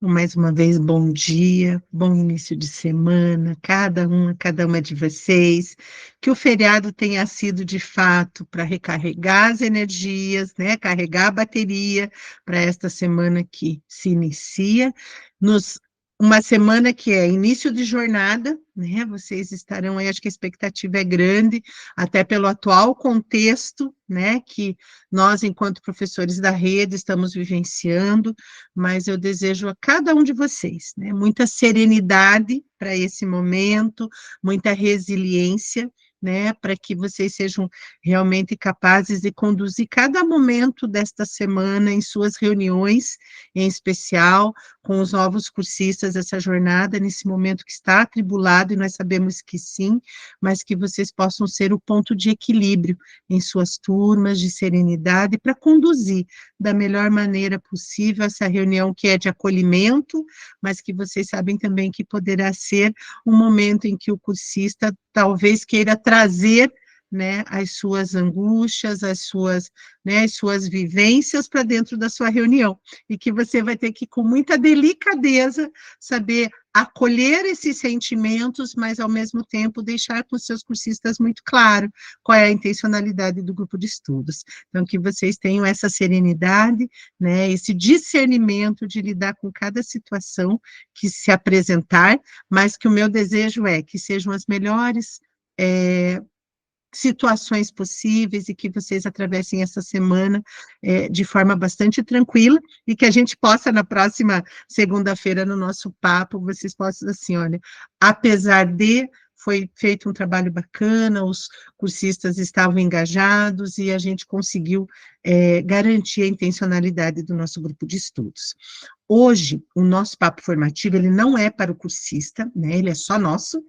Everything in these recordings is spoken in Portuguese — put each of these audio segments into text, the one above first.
Mais uma vez, bom dia, bom início de semana, cada uma de vocês. Que o feriado tenha sido, de fato, para recarregar as energias, né? Carregar a bateria para esta semana que se inicia. Nos Uma semana que é início de jornada, né? Vocês estarão aí, acho que a expectativa é grande, até pelo atual contexto, né? Que nós, enquanto professores da rede, estamos vivenciando, mas eu desejo a cada um de vocês, né, muita serenidade para esse momento, muita resiliência, né, para que vocês sejam realmente capazes de conduzir cada momento desta semana em suas reuniões, em especial com os novos cursistas, essa jornada nesse momento que está atribulado, e nós sabemos que sim, mas que vocês possam ser o ponto de equilíbrio em suas turmas, de serenidade, para conduzir da melhor maneira possível essa reunião que é de acolhimento, mas que vocês sabem também que poderá ser um momento em que o cursista talvez queira trazer, né, as suas angústias, as suas vivências para dentro da sua reunião, e que você vai ter que, com muita delicadeza, saber acolher esses sentimentos, mas, ao mesmo tempo, deixar para os seus cursistas muito claro qual é a intencionalidade do grupo de estudos. Então, que vocês tenham essa serenidade, né, esse discernimento de lidar com cada situação que se apresentar, mas que o meu desejo é que sejam as melhores situações possíveis, e que vocês atravessem essa semana de forma bastante tranquila, e que a gente possa, na próxima segunda-feira, no nosso papo, vocês possam, assim, olha, apesar de, foi feito um trabalho bacana, os cursistas estavam engajados, e a gente conseguiu garantir a intencionalidade do nosso grupo de estudos. Hoje, o nosso papo formativo, ele não é para o cursista, né, ele é só nosso.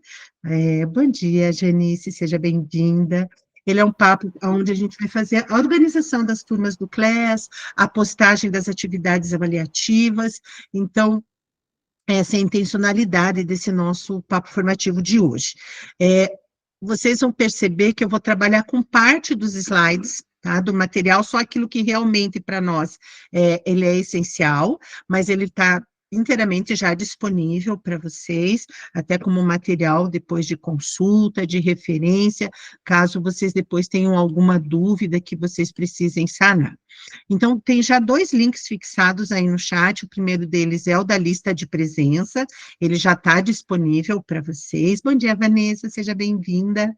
Bom dia, Janice, seja bem-vinda. Ele é um papo onde a gente vai fazer a organização das turmas do CLES, a postagem das atividades avaliativas. Então, essa é a intencionalidade desse nosso papo formativo de hoje. Vocês vão perceber que eu vou trabalhar com parte dos slides, tá, do material, só aquilo que realmente para nós ele é essencial, mas ele está inteiramente já disponível para vocês, até como material depois de consulta, de referência, caso vocês depois tenham alguma dúvida que vocês precisem sanar. Então, tem já 2 links fixados aí no chat, o primeiro deles é o da lista de presença, ele já está disponível para vocês. Bom dia, Vanessa, seja bem-vinda.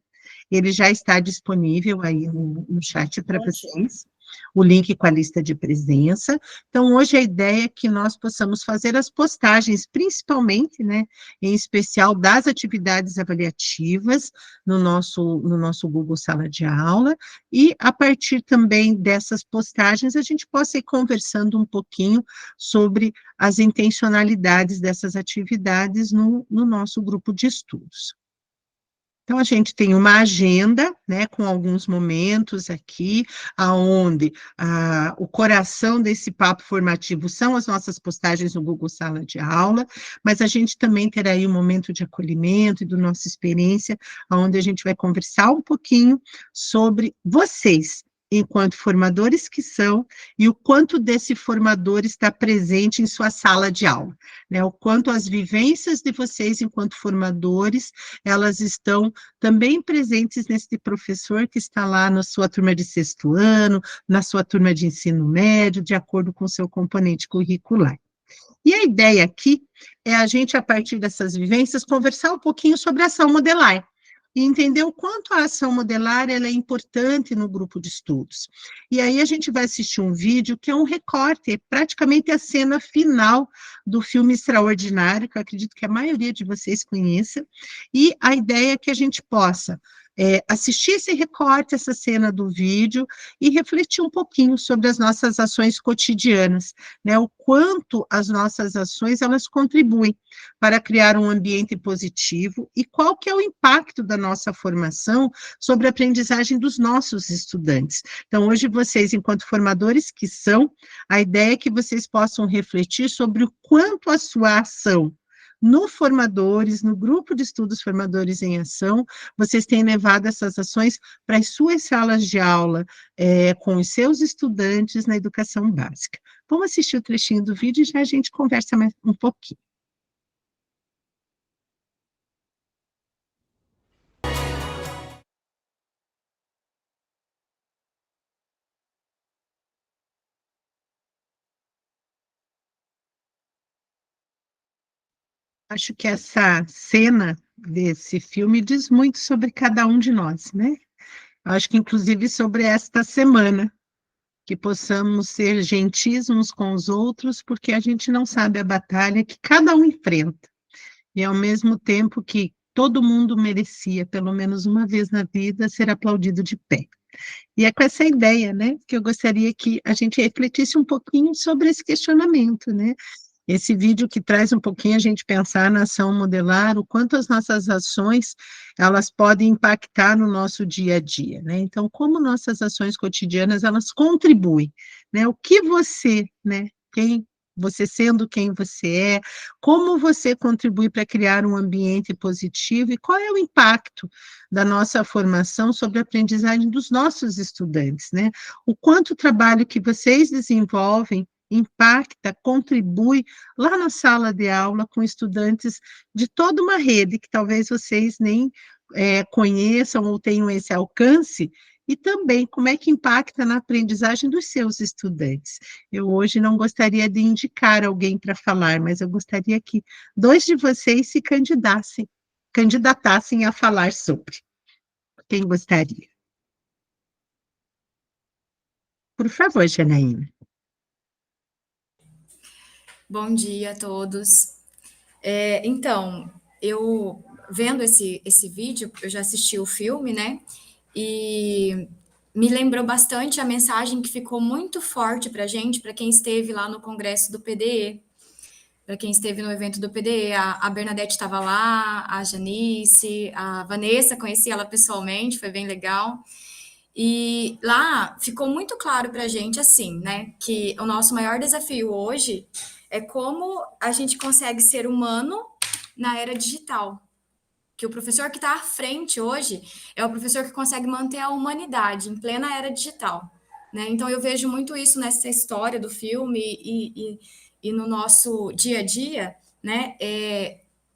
Ele já está disponível aí no chat para vocês, o link com a lista de presença. Então, hoje a ideia é que nós possamos fazer as postagens, principalmente, né, em especial das atividades avaliativas no nosso Google Sala de Aula, e a partir também dessas postagens a gente possa ir conversando um pouquinho sobre as intencionalidades dessas atividades no nosso grupo de estudos. Então, a gente tem uma agenda, né, com alguns momentos aqui, aonde o coração desse papo formativo são as nossas postagens no Google Sala de Aula, mas a gente também terá aí um momento de acolhimento e da nossa experiência, onde a gente vai conversar um pouquinho sobre vocês, enquanto formadores que são, e o quanto desse formador está presente em sua sala de aula, né, o quanto as vivências de vocês enquanto formadores, elas estão também presentes nesse professor que está lá na sua turma de 6º ano, na sua turma de ensino médio, de acordo com o seu componente curricular. E a ideia aqui é a gente, a partir dessas vivências, conversar um pouquinho sobre a ação modelar, e entender o quanto a ação modelar ela é importante no grupo de estudos. E aí a gente vai assistir um vídeo que é um recorte, é praticamente a cena final do filme Extraordinário, que eu acredito que a maioria de vocês conheça, e a ideia é que a gente possa assistir esse recorte, essa cena do vídeo, e refletir um pouquinho sobre as nossas ações cotidianas, né, o quanto as nossas ações, elas contribuem para criar um ambiente positivo, e qual que é o impacto da nossa formação sobre a aprendizagem dos nossos estudantes. Então, hoje vocês, enquanto formadores que são, a ideia é que vocês possam refletir sobre o quanto a sua ação no Formadores, no grupo de estudos Formadores em Ação, vocês têm levado essas ações para as suas salas de aula, com os seus estudantes na educação básica. Vamos assistir o trechinho do vídeo e já a gente conversa mais um pouquinho. Acho que essa cena desse filme diz muito sobre cada um de nós, né? Acho que inclusive sobre esta semana, que possamos ser gentis uns com os outros, porque a gente não sabe a batalha que cada um enfrenta. E ao mesmo tempo que todo mundo merecia, pelo menos uma vez na vida, ser aplaudido de pé. E é com essa ideia, né, que eu gostaria que a gente refletisse um pouquinho sobre esse questionamento, né? Esse vídeo que traz um pouquinho a gente pensar na ação modelar, o quanto as nossas ações, elas podem impactar no nosso dia a dia, né? Então, como nossas ações cotidianas, elas contribuem, né? O que você, né, você sendo quem você como você contribui para criar um ambiente positivo e qual é o impacto da nossa formação sobre a aprendizagem dos nossos estudantes, né? O quanto o trabalho que vocês desenvolvem impacta, contribui lá na sala de aula com estudantes de toda uma rede que talvez vocês nem conheçam ou tenham esse alcance, e também como é que impacta na aprendizagem dos seus estudantes. Eu hoje não gostaria de indicar alguém para falar, mas eu gostaria que dois de vocês se candidatassem a falar sobre. Quem gostaria? Por favor, Janaína. Bom dia a todos. Então, eu vendo esse vídeo, eu já assisti o filme, né? E me lembrou bastante a mensagem que ficou muito forte para a gente, para quem esteve lá no congresso do PDE, para quem esteve no evento do PDE. A Bernadette estava lá, a Janice, a Vanessa, conheci ela pessoalmente, foi bem legal. E lá ficou muito claro para a gente, assim, né, que o nosso maior desafio hoje é como a gente consegue ser humano na era digital. Que o professor que está à frente hoje é o professor que consegue manter a humanidade em plena era digital. Né? Então, eu vejo muito isso nessa história do filme e no nosso dia a dia, né?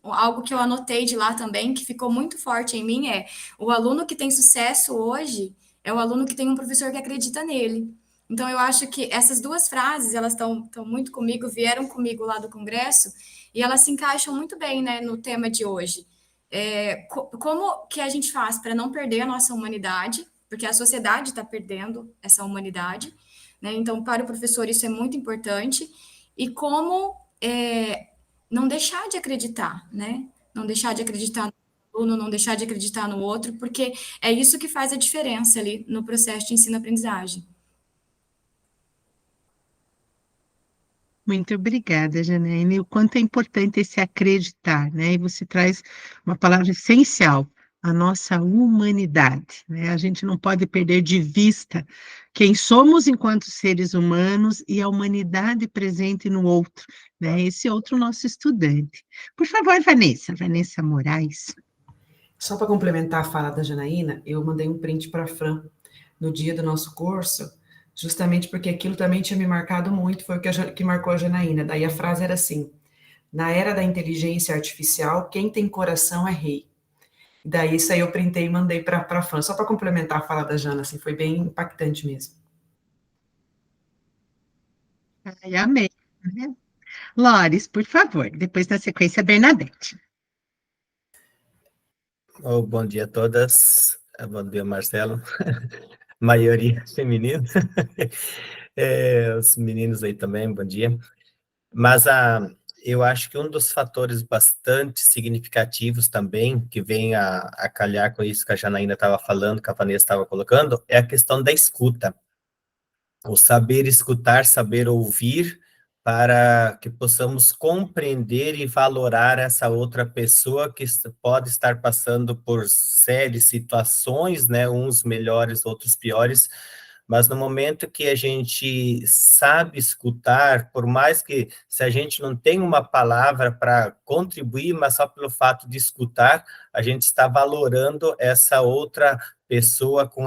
Algo que eu anotei de lá também, que ficou muito forte em mim, é o aluno que tem sucesso hoje é o aluno que tem um professor que acredita nele. Então, eu acho que essas duas frases, elas estão muito comigo, vieram comigo lá do Congresso, e elas se encaixam muito bem, né, no tema de hoje. Como que a gente faz para não perder a nossa humanidade, porque a sociedade está perdendo essa humanidade, né? Então, para o professor, isso é muito importante, e como não deixar de acreditar, né? Não deixar de acreditar no aluno, não deixar de acreditar no outro, porque é isso que faz a diferença ali no processo de ensino-aprendizagem. Muito obrigada, Janaína. E o quanto é importante esse acreditar, né? E você traz uma palavra essencial, a nossa humanidade, né? A gente não pode perder de vista quem somos enquanto seres humanos e a humanidade presente no outro, né? Esse outro nosso estudante. Por favor, Vanessa Moraes. Só para complementar a fala da Janaína, eu mandei um print para a Fran no dia do nosso curso, justamente porque aquilo também tinha me marcado muito, foi o que marcou a Janaína. Daí a frase era assim: na era da inteligência artificial, quem tem coração é rei. Daí isso aí eu printei e mandei para a Fran, só para complementar a fala da Jana, assim, foi bem impactante mesmo. Ai, amei, né? Lores, por favor, depois na sequência, Bernadette. Oh, bom dia a todas. Bom dia, Marcelo. Maioria feminina. Os meninos aí também, bom dia. Mas eu acho que um dos fatores bastante significativos também, que vem a calhar com isso que a Janaína estava falando, que a Vanessa estava colocando, é a questão da escuta. O saber escutar, saber ouvir, para que possamos compreender e valorar essa outra pessoa que pode estar passando por sérias situações, né, uns melhores, outros piores, mas no momento que a gente sabe escutar, por mais que se a gente não tem uma palavra para contribuir, mas só pelo fato de escutar, a gente está valorando essa outra pessoa com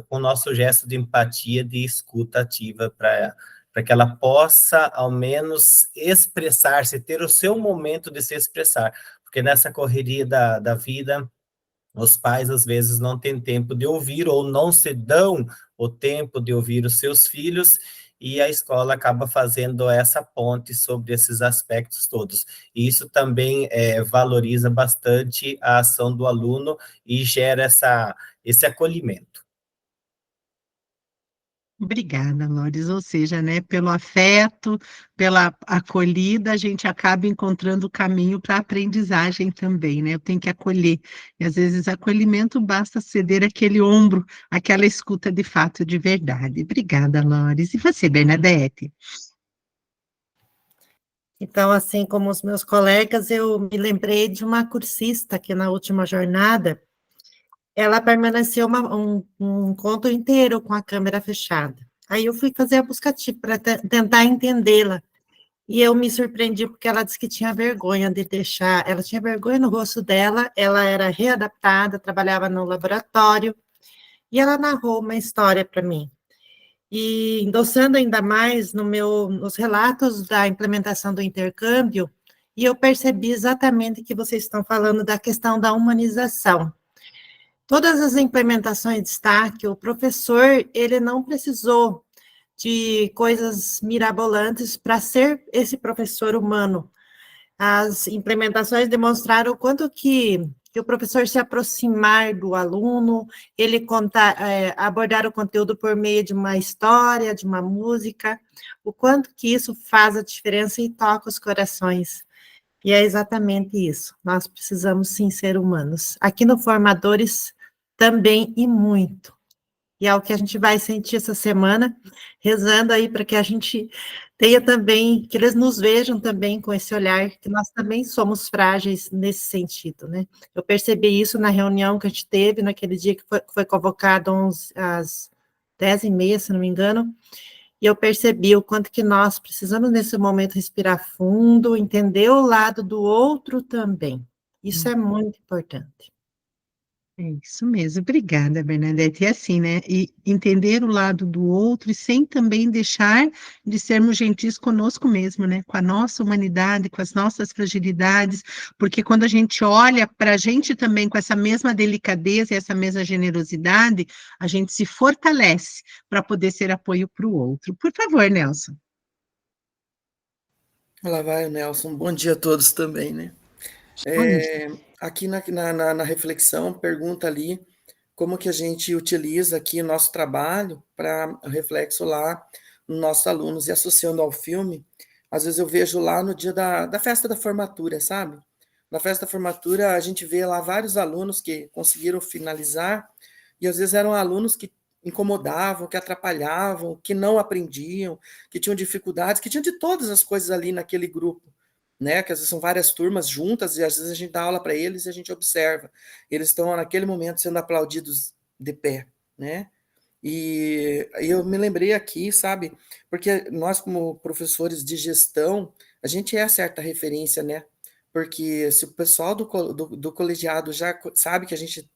o nosso gesto de empatia, de escuta ativa para que ela possa, ao menos, expressar-se, ter o seu momento de se expressar, porque nessa correria da vida, os pais, às vezes, não têm tempo de ouvir ou não se dão o tempo de ouvir os seus filhos, e a escola acaba fazendo essa ponte sobre esses aspectos todos. E isso também valoriza bastante a ação do aluno e gera esse acolhimento. Obrigada, Lores. Ou seja, né, pelo afeto, pela acolhida, a gente acaba encontrando o caminho para a aprendizagem também, né? Eu tenho que acolher. E às vezes acolhimento basta ceder aquele ombro, aquela escuta de fato, de verdade. Obrigada, Lores. E você, Bernadette? Então, assim como os meus colegas, eu me lembrei de uma cursista que na última jornada, ela permaneceu um encontro inteiro com a câmera fechada. Aí eu fui fazer a busca-ativa para tentar entendê-la. E eu me surpreendi porque ela disse que tinha vergonha de deixar, ela tinha vergonha no rosto dela, ela era readaptada, trabalhava no laboratório, e ela narrou uma história para mim. E endossando ainda mais nos relatos da implementação do intercâmbio, e eu percebi exatamente que vocês estão falando da questão da humanização. Todas as implementações de destaque, o professor, ele não precisou de coisas mirabolantes para ser esse professor humano. As implementações demonstraram o quanto que o professor se aproximar do aluno, ele abordar o conteúdo por meio de uma história, de uma música, o quanto que isso faz a diferença e toca os corações. E é exatamente isso, nós precisamos sim ser humanos. Aqui no Formadores também e muito. E é o que a gente vai sentir essa semana, rezando aí para que a gente tenha também, que eles nos vejam também com esse olhar, que nós também somos frágeis nesse sentido, né? Eu percebi isso na reunião que a gente teve, naquele dia que foi convocado às 10h30, se não me engano, e eu percebi o quanto que nós precisamos, nesse momento, respirar fundo, entender o lado do outro também. Isso é muito importante. É isso mesmo, obrigada, Bernadette. E assim, né? E entender o lado do outro e sem também deixar de sermos gentis conosco mesmo, né? Com a nossa humanidade, com as nossas fragilidades, porque quando a gente olha para a gente também com essa mesma delicadeza e essa mesma generosidade, a gente se fortalece para poder ser apoio para o outro. Por favor, Nelson. Lá vai o Nelson. Bom dia a todos também, né? Aqui na reflexão, pergunta ali como que a gente utiliza aqui o nosso trabalho para reflexo lá nos nossos alunos. E associando ao filme, às vezes eu vejo lá no dia da festa da formatura, sabe? Na festa da formatura, a gente vê lá vários alunos que conseguiram finalizar, e às vezes eram alunos que incomodavam, que atrapalhavam, que não aprendiam, que tinham dificuldades, que tinham de todas as coisas ali naquele grupo, né? Que às vezes são várias turmas juntas, e às vezes a gente dá aula para eles e a gente observa. Eles estão naquele momento sendo aplaudidos de pé, né? E eu me lembrei aqui, sabe? Porque nós, como professores de gestão, a gente é certa referência, né? Porque se o pessoal do colegiado já sabe que a gente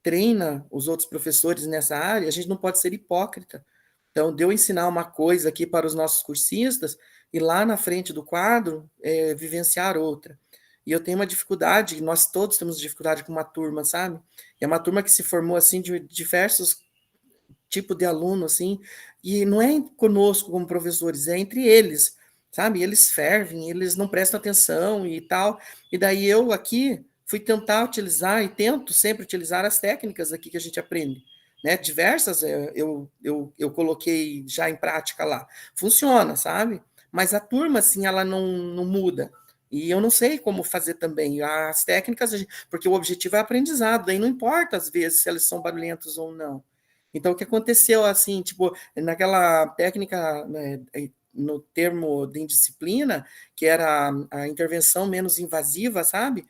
treina os outros professores nessa área, a gente não pode ser hipócrita. Então, de eu ensinar uma coisa aqui para os nossos cursistas e lá na frente do quadro vivenciar outra. E eu tenho uma dificuldade, nós todos temos dificuldade com uma turma, sabe? É uma turma que se formou assim de diversos tipos de alunos, assim, e não é conosco como professores, é entre eles, sabe? Eles fervem, eles não prestam atenção e tal. E daí eu aqui fui tentar utilizar e tento sempre utilizar as técnicas aqui que a gente aprende, né? Diversas eu coloquei já em prática lá. Funciona, sabe? Mas a turma, assim, ela não muda. E eu não sei como fazer também. As técnicas, porque o objetivo é aprendizado, daí não importa, às vezes, se eles são barulhentos ou não. Então, o que aconteceu, assim, tipo, naquela técnica, né, no termo de indisciplina, que era a intervenção menos invasiva, sabe?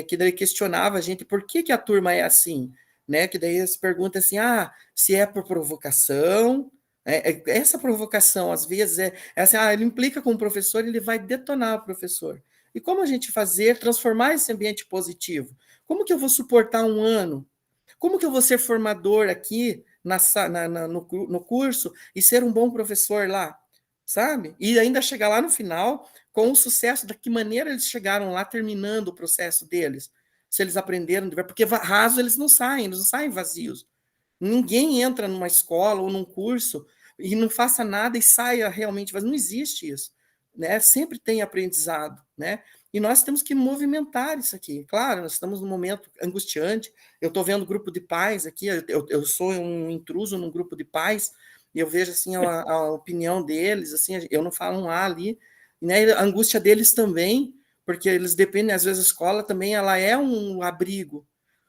Que daí questionava a gente por que a turma é assim, né? Que daí eles perguntam assim, se é por provocação, essa provocação, às vezes, é assim, ele implica com o professor, ele vai detonar o professor. E como a gente transformar esse ambiente positivo? Como que eu vou suportar um ano? Como que eu vou ser formador aqui no curso e ser um bom professor lá? Sabe? E ainda chegar lá no final com o sucesso, da que maneira eles chegaram lá terminando o processo deles. Se eles aprenderam, porque raso eles não saem vazios. Ninguém entra numa escola ou num curso e não faça nada e saia realmente vazio. Não existe isso, né? Sempre tem aprendizado, né? E nós temos que movimentar isso aqui. Claro, nós estamos num momento angustiante. Eu estou vendo grupo de pais aqui, eu sou um intruso num grupo de pais, e eu vejo assim a opinião deles, assim, eu não falo um ali, né? A angústia deles também, porque eles dependem, às vezes a escola também ela é um abrigo,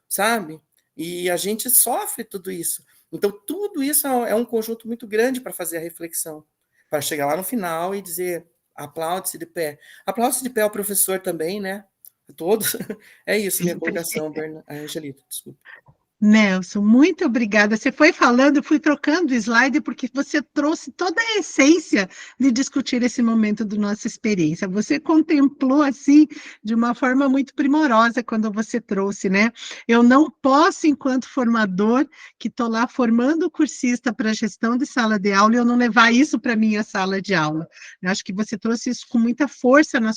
sabe? E a gente sofre tudo isso. Então, tudo isso é um conjunto muito grande para fazer a reflexão, para chegar lá no final e dizer, aplaude-se de pé. Aplaude-se de pé ao professor também, né? Todos. É isso, minha colocação, Angelita, desculpa. Nelson, muito obrigada. Você foi falando, eu fui trocando o slide, porque você trouxe toda a essência de discutir esse momento da nossa experiência. Você contemplou, assim, de uma forma muito primorosa quando você trouxe, né? Eu não posso, enquanto formador, que estou lá formando o cursista para gestão de sala de aula, eu não levar isso para a minha sala de aula. Eu acho que você trouxe isso com muita força na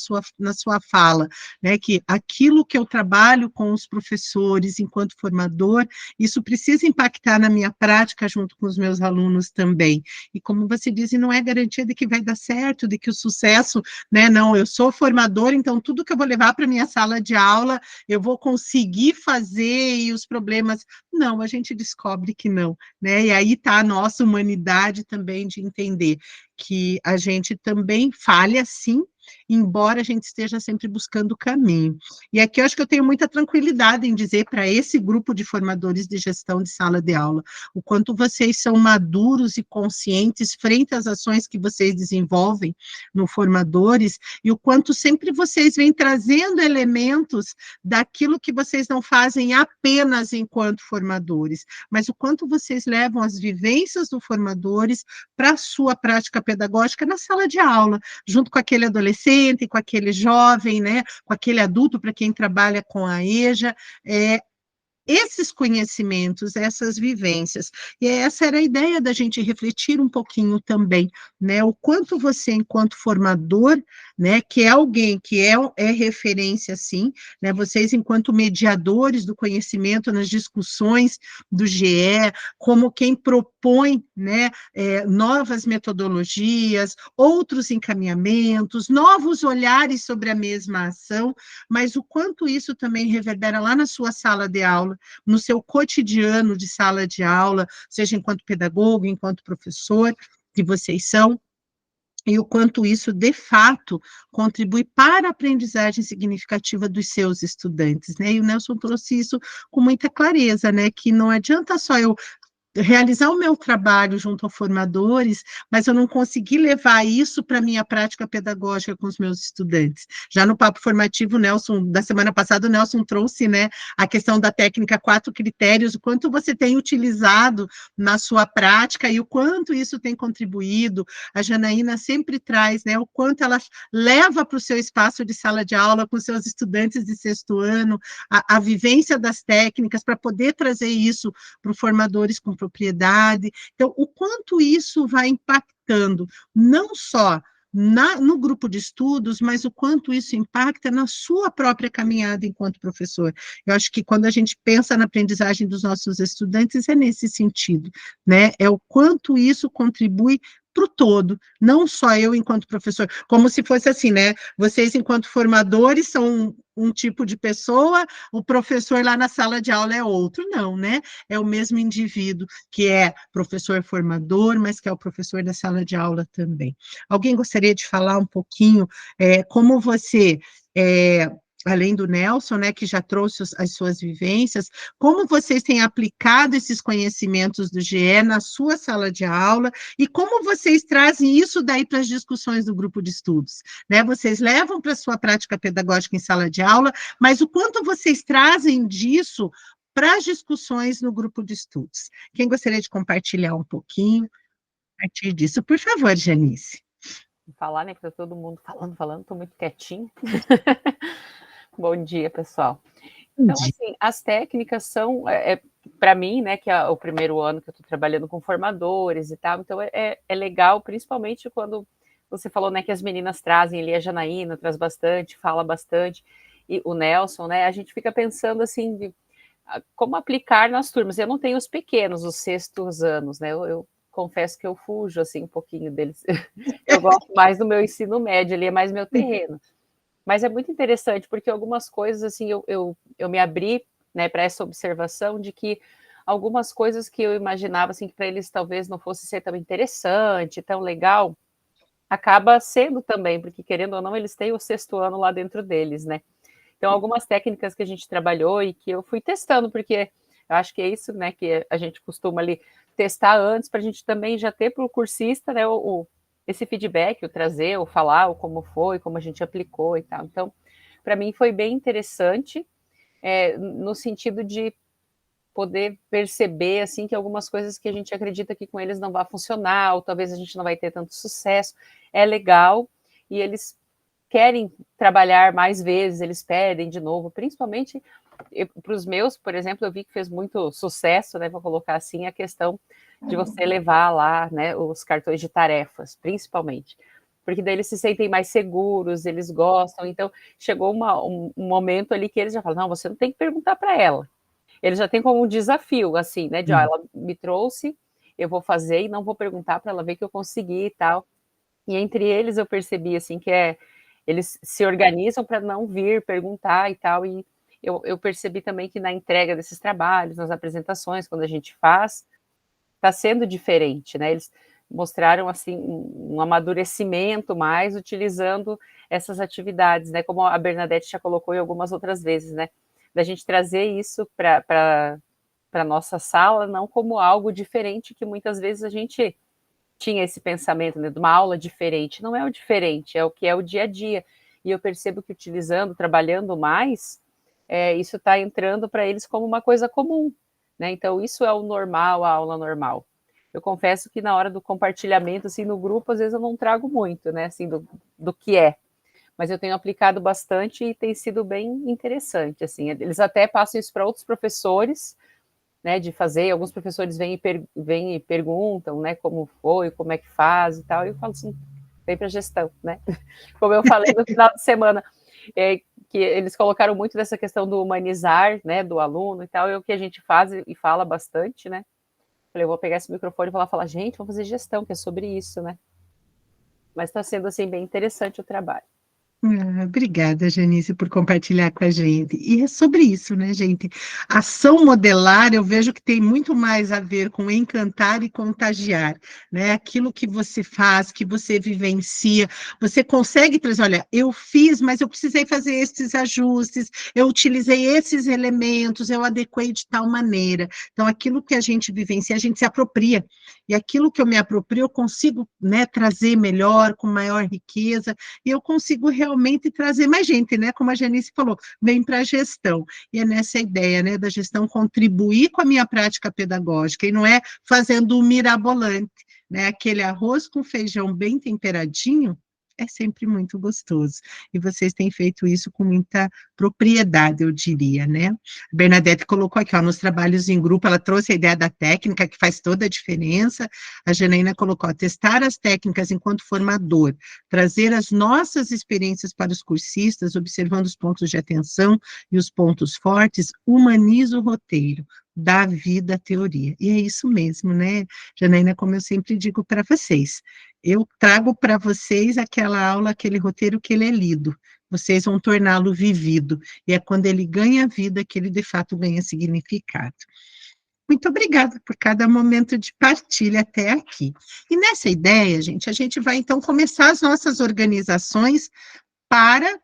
sua fala, né? Que aquilo que eu trabalho com os professores enquanto formador, isso precisa impactar na minha prática junto com os meus alunos também. E como você disse, não é garantia de que vai dar certo, de que o sucesso, né? Não, eu sou formador, então tudo que eu vou levar para a minha sala de aula, eu vou conseguir fazer e os problemas... Não, a gente descobre que não, né? E aí está a nossa humanidade também de entender que a gente também falha, sim, embora a gente esteja sempre buscando o caminho. E aqui eu acho que eu tenho muita tranquilidade em dizer para esse grupo de formadores de gestão de sala de aula, o quanto vocês são maduros e conscientes frente às ações que vocês desenvolvem no Formadores, e o quanto sempre vocês vêm trazendo elementos daquilo que vocês não fazem apenas enquanto formadores, mas o quanto vocês levam as vivências do Formadores para a sua prática pedagógica na sala de aula, junto com aquele adolescente, com aquele jovem, né, com aquele adulto, para quem trabalha com a EJA, esses conhecimentos, essas vivências. E essa era a ideia da gente refletir um pouquinho também, né? O quanto você, enquanto formador, né, que é alguém que é referência, sim, né? Vocês, enquanto mediadores do conhecimento nas discussões do GE, como quem propõe, né, novas metodologias, outros encaminhamentos, novos olhares sobre a mesma ação, mas o quanto isso também reverbera lá na sua sala de aula, no seu cotidiano de sala de aula, seja enquanto pedagogo, enquanto professor, que vocês são, e o quanto isso, de fato, contribui para a aprendizagem significativa dos seus estudantes, né? E o Nelson trouxe isso com muita clareza, né? Que não adianta só eu realizar o meu trabalho junto a formadores, mas eu não consegui levar isso para a minha prática pedagógica com os meus estudantes. Já no papo formativo, da semana passada, o Nelson trouxe, né, a questão da técnica 4 critérios, o quanto você tem utilizado na sua prática e o quanto isso tem contribuído. A Janaína sempre traz, né, o quanto ela leva para o seu espaço de sala de aula com seus estudantes de 6º ano, a vivência das técnicas, para poder trazer isso para os formadores com propriedade. Então, o quanto isso vai impactando, não só no grupo de estudos, mas o quanto isso impacta na sua própria caminhada enquanto professor. Eu acho que quando a gente pensa na aprendizagem dos nossos estudantes, é nesse sentido, né? É o quanto isso contribui para o todo, não só eu enquanto professor, como se fosse assim, né? Vocês, enquanto formadores, são um tipo de pessoa, o professor lá na sala de aula é outro, não, né? É o mesmo indivíduo que é professor formador, mas que é o professor da sala de aula também. Alguém gostaria de falar um pouquinho como você... além do Nelson, né, que já trouxe as suas vivências, como vocês têm aplicado esses conhecimentos do GE na sua sala de aula e como vocês trazem isso daí para as discussões do grupo de estudos, né? Vocês levam para a sua prática pedagógica em sala de aula, mas o quanto vocês trazem disso para as discussões no grupo de estudos. Quem gostaria de compartilhar um pouquinho a partir disso? Por favor, Janice. Falar, né? Porque todo mundo falando, estou muito quietinho. Bom dia, pessoal. Então, assim, as técnicas são, para mim, né, que é o primeiro ano que eu estou trabalhando com formadores e tal, então é legal, principalmente quando você falou, né, que as meninas trazem ali, a Janaína traz bastante, fala bastante, e o Nelson, né, a gente fica pensando, assim, de como aplicar nas turmas. Eu não tenho os pequenos, os sextos anos, né, eu confesso que eu fujo, assim, um pouquinho deles. Eu gosto mais do meu ensino médio, ali é mais meu terreno. Mas é muito interessante, porque algumas coisas, assim, eu me abri, né, para essa observação de que algumas coisas que eu imaginava, assim, que para eles talvez não fosse ser tão interessante, tão legal, acaba sendo também, porque querendo ou não, eles têm o sexto ano lá dentro deles, né? Então, algumas técnicas que a gente trabalhou e que eu fui testando, porque eu acho que é isso, né, que a gente costuma ali testar antes, para a gente também já ter para o cursista, né, esse feedback, o trazer, o falar, o como foi, como a gente aplicou e tal. Então, para mim foi bem interessante, no sentido de poder perceber, assim, que algumas coisas que a gente acredita que com eles não vai funcionar, ou talvez a gente não vai ter tanto sucesso, é legal, e eles querem trabalhar mais vezes, eles pedem de novo, principalmente para os meus, por exemplo, eu vi que fez muito sucesso, né, vou colocar assim, a questão de você levar lá, né, os cartões de tarefas, principalmente, porque daí eles se sentem mais seguros, eles gostam, então chegou um momento ali que eles já falam, não, você não tem que perguntar para ela, eles já têm como um desafio, assim, né, de, ó, ela me trouxe, eu vou fazer e não vou perguntar para ela ver que eu consegui e tal, e entre eles eu percebi, assim, que eles se organizam para não vir perguntar e tal, e eu percebi também que na entrega desses trabalhos, nas apresentações, quando a gente faz, está sendo diferente, né? Eles mostraram, assim, um amadurecimento mais utilizando essas atividades, né? Como a Bernadette já colocou em algumas outras vezes, né? Da gente trazer isso para a nossa sala, não como algo diferente, que muitas vezes a gente tinha esse pensamento, né, de uma aula diferente. Não é o diferente, é o que é o dia a dia. E eu percebo que utilizando, trabalhando mais, isso está entrando para eles como uma coisa comum, né? Então, isso é o normal, a aula normal. Eu confesso que na hora do compartilhamento, assim, no grupo, às vezes eu não trago muito, né, assim, do que é. Mas eu tenho aplicado bastante e tem sido bem interessante, assim. Eles até passam isso para outros professores, né, de fazer, alguns professores vêm e perguntam, né, como foi, como é que faz e tal, e eu falo assim, vem para gestão, né, como eu falei no final de semana, que eles colocaram muito dessa questão do humanizar, né, do aluno e tal, é o que a gente faz e fala bastante, né, falei, eu vou pegar esse microfone e vou lá falar, gente, vamos fazer gestão, que é sobre isso, né, mas está sendo, assim, bem interessante o trabalho. Obrigada, Janice, por compartilhar com a gente. E é sobre isso, né, gente? Ação modelar, eu vejo que tem muito mais a ver com encantar e contagiar, né? Aquilo que você faz, que você vivencia, você consegue trazer, olha, eu fiz, mas eu precisei fazer esses ajustes, eu utilizei esses elementos, eu adequei de tal maneira. Então, aquilo que a gente vivencia, a gente se apropria. E aquilo que eu me aproprio, eu consigo, né, trazer melhor, com maior riqueza, e eu consigo realmente trazer mais gente, né? Como a Janice falou, vem para a gestão. E é nessa ideia, né, da gestão contribuir com a minha prática pedagógica, e não é fazendo um mirabolante, né? Aquele arroz com feijão bem temperadinho é sempre muito gostoso. E vocês têm feito isso com muita propriedade, eu diria, né? A Bernadette colocou aqui, ó, nos trabalhos em grupo, ela trouxe a ideia da técnica, que faz toda a diferença. A Janaína colocou, ó, testar as técnicas enquanto formador, trazer as nossas experiências para os cursistas, observando os pontos de atenção e os pontos fortes, humaniza o roteiro, dá vida à teoria. E é isso mesmo, né, Janaína, como eu sempre digo para vocês, eu trago para vocês aquela aula, aquele roteiro que ele é lido, vocês vão torná-lo vivido, e é quando ele ganha vida que ele, de fato, ganha significado. Muito obrigada por cada momento de partilha até aqui. E nessa ideia, gente, a gente vai, então, começar as nossas organizações para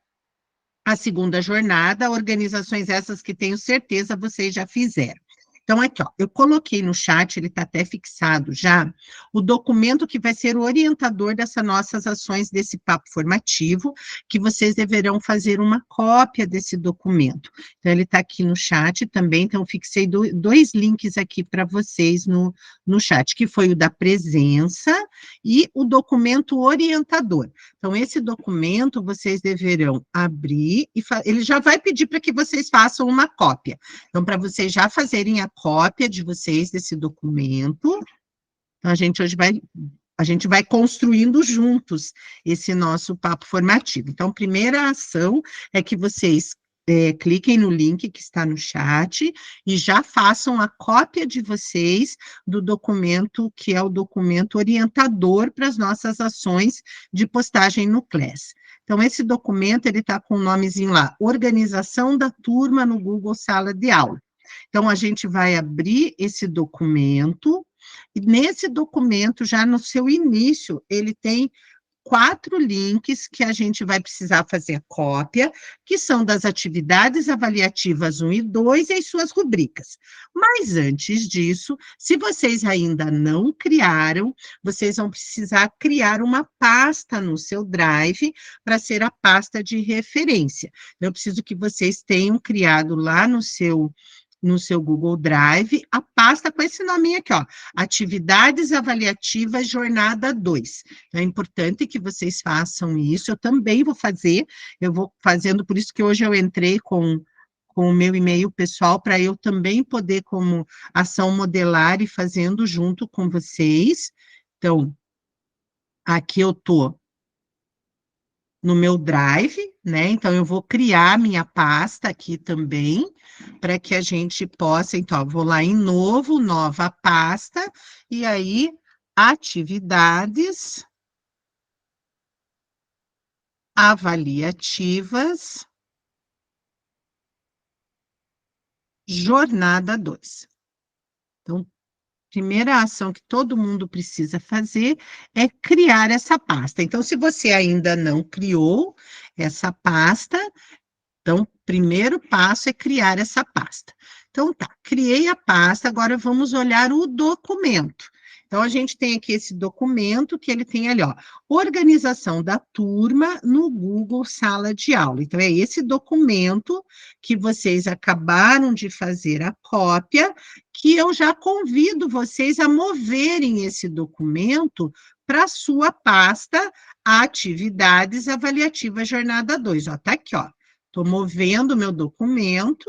a segunda jornada, organizações essas que tenho certeza vocês já fizeram. Então, aqui, ó, eu coloquei no chat, ele está até fixado já, o documento que vai ser o orientador dessas nossas ações desse papo formativo, que vocês deverão fazer uma cópia desse documento. Então, ele está aqui no chat também, então eu fixei dois links aqui para vocês no chat, que foi o da presença e o documento orientador. Então, esse documento vocês deverão abrir, e ele já vai pedir para que vocês façam uma cópia. Então, para vocês já fazerem a cópia de vocês desse documento, então a gente vai construindo juntos esse nosso papo formativo. Então, a primeira ação é que vocês cliquem no link que está no chat e já façam a cópia de vocês do documento, que é o documento orientador para as nossas ações de postagem no Class. Então, esse documento, ele está com o nomezinho lá, Organização da Turma no Google Sala de Aula. Então, a gente vai abrir esse documento, e nesse documento, já no seu início, ele tem 4 links que a gente vai precisar fazer cópia, que são das atividades avaliativas 1 e 2 e as suas rubricas. Mas antes disso, se vocês ainda não criaram, vocês vão precisar criar uma pasta no seu Drive para ser a pasta de referência. Eu preciso que vocês tenham criado lá no seu Google Drive, a pasta com esse nominho aqui, ó, Atividades Avaliativas Jornada 2. Então, é importante que vocês façam isso, eu também vou fazer, eu vou fazendo, por isso que hoje eu entrei com o meu e-mail pessoal, para eu também poder, como ação modelar e fazendo junto com vocês. Então, aqui eu estou no meu Drive, né? Então, eu vou criar minha pasta aqui também, para que a gente possa, então, vou lá em novo, nova pasta, e aí, atividades avaliativas, jornada 2. Então, primeira ação que todo mundo precisa fazer é criar essa pasta. Então, se você ainda não criou essa pasta, então, o primeiro passo é criar essa pasta. Então, tá, criei a pasta, agora vamos olhar o documento. Então, a gente tem aqui esse documento que ele tem ali, ó, Organização da Turma no Google Sala de Aula. Então, é esse documento que vocês acabaram de fazer a cópia, que eu já convido vocês a moverem esse documento para a sua pasta Atividades Avaliativas Jornada 2. Ó, tá aqui, ó. Estou movendo o meu documento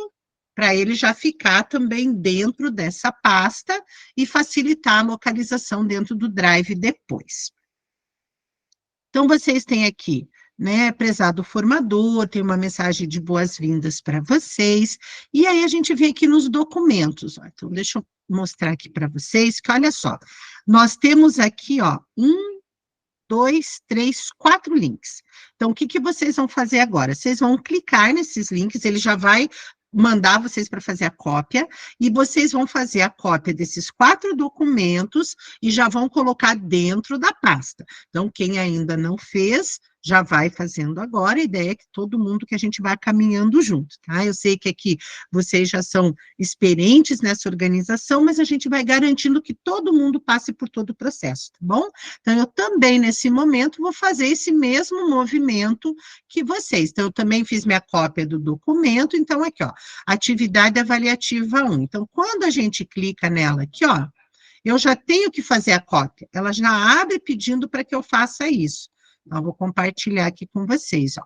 para ele já ficar também dentro dessa pasta e facilitar a localização dentro do Drive depois. Então, vocês têm aqui, né, prezado formador, tem uma mensagem de boas-vindas para vocês, e aí a gente vem aqui nos documentos, ó. Então, deixa eu mostrar aqui para vocês, que olha só, nós temos aqui, ó, 1, 2, 3, 4 links. Então, o que vocês vão fazer agora? Vocês vão clicar nesses links, ele já vai mandar vocês para fazer a cópia, e vocês vão fazer a cópia desses 4 documentos e já vão colocar dentro da pasta. Então, quem ainda não fez, já vai fazendo agora, a ideia é que todo mundo que a gente vai caminhando junto, tá? Eu sei que aqui vocês já são experientes nessa organização, mas a gente vai garantindo que todo mundo passe por todo o processo, tá bom? Então, eu também, nesse momento, vou fazer esse mesmo movimento que vocês. Então, eu também fiz minha cópia do documento, então, aqui, ó, Atividade Avaliativa 1. Então, quando a gente clica nela aqui, ó, eu já tenho que fazer a cópia, ela já abre pedindo para que eu faça isso. Então, eu vou compartilhar aqui com vocês, ó.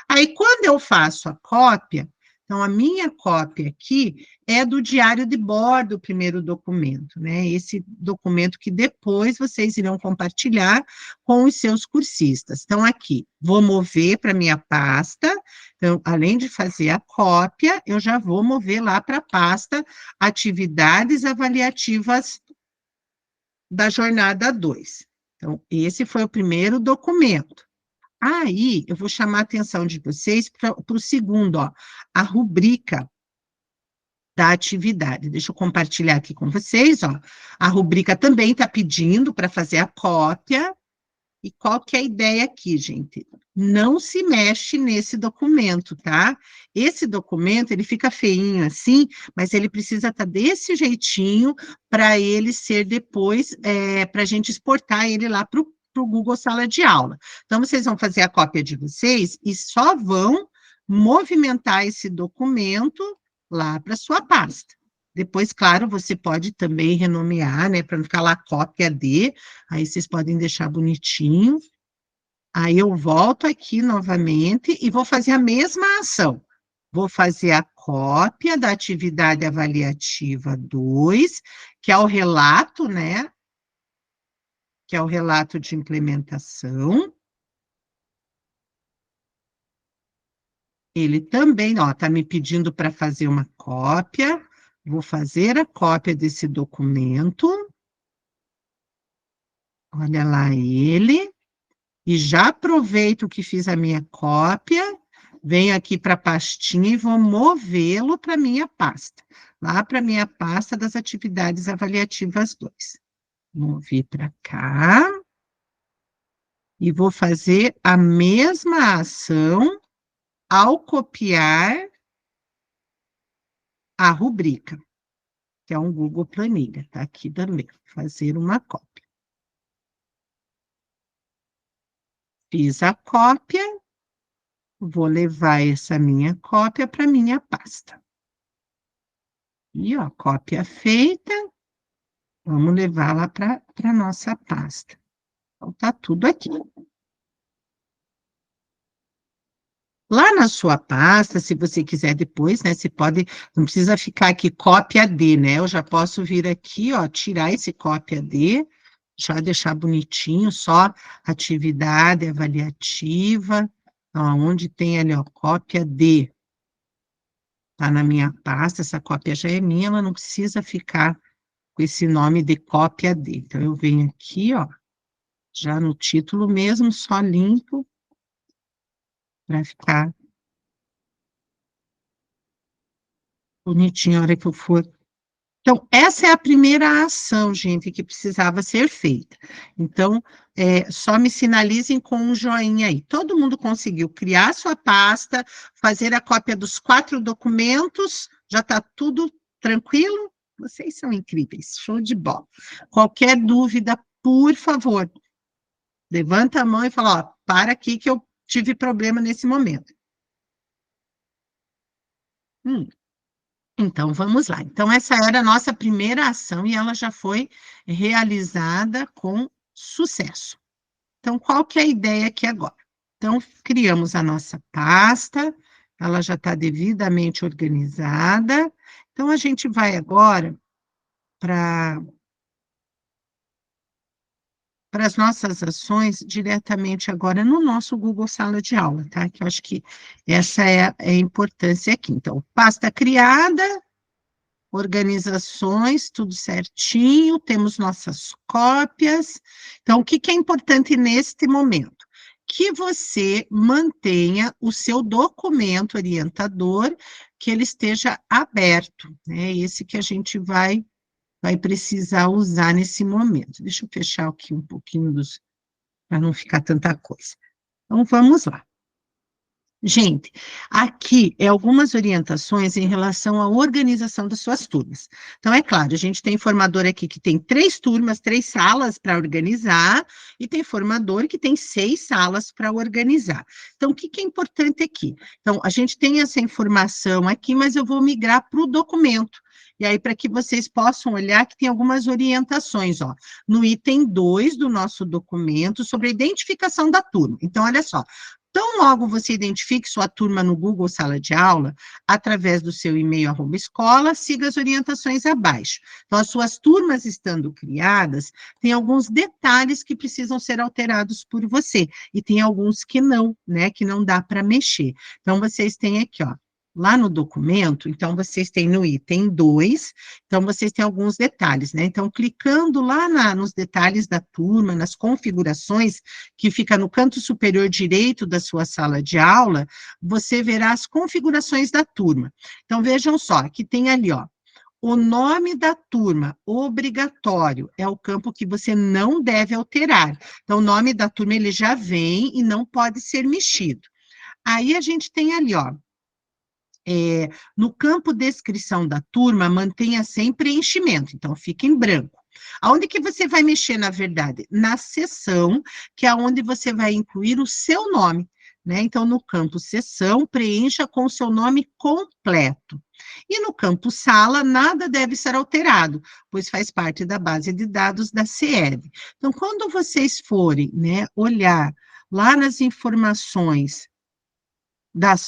Aí, quando eu faço a cópia, então, a minha cópia aqui é do diário de bordo, o primeiro documento, né? Esse documento que depois vocês irão compartilhar com os seus cursistas. Então, aqui, vou mover para a minha pasta. Então, além de fazer a cópia, eu já vou mover lá para a pasta Atividades Avaliativas da Jornada 2. Então, esse foi o primeiro documento. Aí, eu vou chamar a atenção de vocês para o segundo, ó, a rubrica da atividade. Deixa eu compartilhar aqui com vocês, ó. A rubrica também está pedindo para fazer a cópia. E qual que é a ideia aqui, gente? Não se mexe nesse documento, tá? Esse documento, ele fica feinho assim, mas ele precisa estar desse jeitinho para ele ser depois, para a gente exportar ele lá para o Google Sala de Aula. Então, vocês vão fazer a cópia de vocês e só vão movimentar esse documento lá para sua pasta. Depois, claro, você pode também renomear, né, para não ficar lá cópia de, aí vocês podem deixar bonitinho. Aí eu volto aqui novamente e vou fazer a mesma ação. Vou fazer a cópia da atividade avaliativa 2, que é o relato, né, que é o relato de implementação. Ele também, ó, está me pedindo para fazer uma cópia. Vou fazer a cópia desse documento. Olha lá ele. E já aproveito que fiz a minha cópia, venho aqui para a pastinha e vou movê-lo para a minha pasta. Lá para a minha pasta das atividades avaliativas 2. Movi para cá. E vou fazer a mesma ação ao copiar a rubrica, que é um Google Planilha, tá aqui também, fazer uma cópia. Fiz a cópia, vou levar essa minha cópia para minha pasta. E, ó, cópia feita, vamos levar lá para a nossa pasta. Então, tá tudo aqui. Lá na sua pasta, se você quiser depois, né, você pode, não precisa ficar aqui cópia de, né, eu já posso vir aqui, ó, tirar esse cópia de, já deixar bonitinho, só atividade avaliativa, ó, onde tem ali, ó, cópia de, tá na minha pasta, essa cópia já é minha, ela não precisa ficar com esse nome de cópia de, então eu venho aqui, ó, já no título mesmo, só limpo, para ficar bonitinho a hora que eu for. Então, essa é a primeira ação, gente, que precisava ser feita. Então, só me sinalizem com um joinha aí. Todo mundo conseguiu criar sua pasta, fazer a cópia dos 4 documentos, já está tudo tranquilo? Vocês são incríveis, show de bola. Qualquer dúvida, por favor, levanta a mão e fala, ó, para aqui que eu tive problema nesse momento. Então, vamos lá. Então, essa era a nossa primeira ação e ela já foi realizada com sucesso. Então, qual que é a ideia aqui agora? Então, criamos a nossa pasta, ela já está devidamente organizada. Então, a gente vai agora para as nossas ações diretamente agora no nosso Google Sala de Aula, tá? Que eu acho que essa é a importância aqui. Então, pasta criada, organizações, tudo certinho, temos nossas cópias. Então, o que é importante neste momento? Que você mantenha o seu documento orientador, que ele esteja aberto, né? Esse que a gente vai precisar usar nesse momento. Deixa eu fechar aqui um pouquinho para não ficar tanta coisa. Então, vamos lá. Gente, aqui é algumas orientações em relação à organização das suas turmas. Então, é claro, a gente tem formador aqui que tem 3 turmas, 3 salas para organizar, e tem formador que tem 6 salas para organizar. Então, o que é importante aqui? Então, a gente tem essa informação aqui, mas eu vou migrar para o documento. E aí, para que vocês possam olhar que tem algumas orientações, ó, no item 2 do nosso documento, sobre a identificação da turma. Então, olha só, tão logo você identifique sua turma no Google Sala de Aula, através do seu e-mail @escola, siga as orientações abaixo. Então, as suas turmas estando criadas, tem alguns detalhes que precisam ser alterados por você, e tem alguns que não, né, que não dá para mexer. Então, vocês têm aqui, ó, lá no documento, então, vocês têm no item 2, então, vocês têm alguns detalhes, né? Então, clicando lá nos detalhes da turma, nas configurações, que fica no canto superior direito da sua sala de aula, você verá as configurações da turma. Então, vejam só, que tem ali, ó, O nome da turma, obrigatório, é o campo que você não deve alterar. Então, o nome da turma, ele já vem e não pode ser mexido. Aí a gente tem ali, ó, no campo descrição da turma, mantenha sempre preenchimento, então fica em branco. Aonde que você vai mexer, na verdade? Na seção, que é onde você vai incluir o seu nome, né? Então, no campo seção, preencha com o seu nome completo. E no campo sala, nada deve ser alterado, pois faz parte da base de dados da CED. Então, quando vocês forem, né, olhar lá nas informações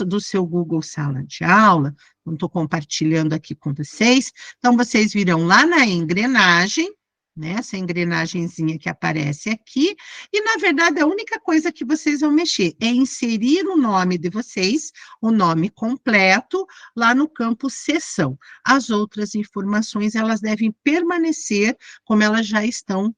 do seu Google Sala de Aula, não estou compartilhando aqui com vocês, então vocês virão lá na engrenagem, né, essa engrenagenzinha que aparece aqui, e na verdade a única coisa que vocês vão mexer é inserir o nome de vocês, o nome completo, lá no campo seção. As outras informações, elas devem permanecer como elas já estão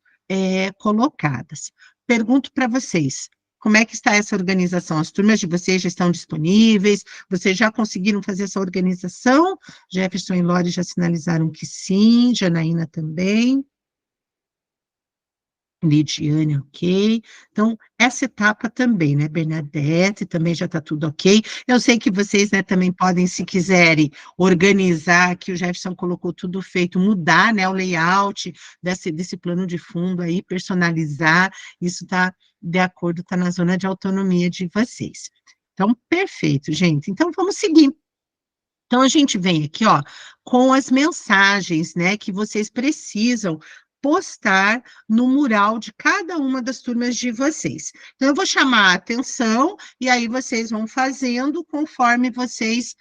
colocadas. Pergunto para vocês, como é que está essa organização? As turmas de vocês já estão disponíveis? Vocês já conseguiram fazer essa organização? Jefferson e Lore já sinalizaram que sim, Janaína também. Lidiane, ok. Então, essa etapa também, né, Bernadette, também já está tudo ok. Eu sei que vocês, né, também podem, se quiserem, organizar, que o Jefferson colocou tudo feito, mudar, né, o layout desse plano de fundo aí, personalizar, isso está de acordo, está na zona de autonomia de vocês. Então, perfeito, gente. Então, vamos seguir. Então, a gente vem aqui, ó, com as mensagens, né, que vocês precisam postar no mural de cada uma das turmas de vocês. Então, eu vou chamar a atenção, e aí vocês vão fazendo conforme vocês,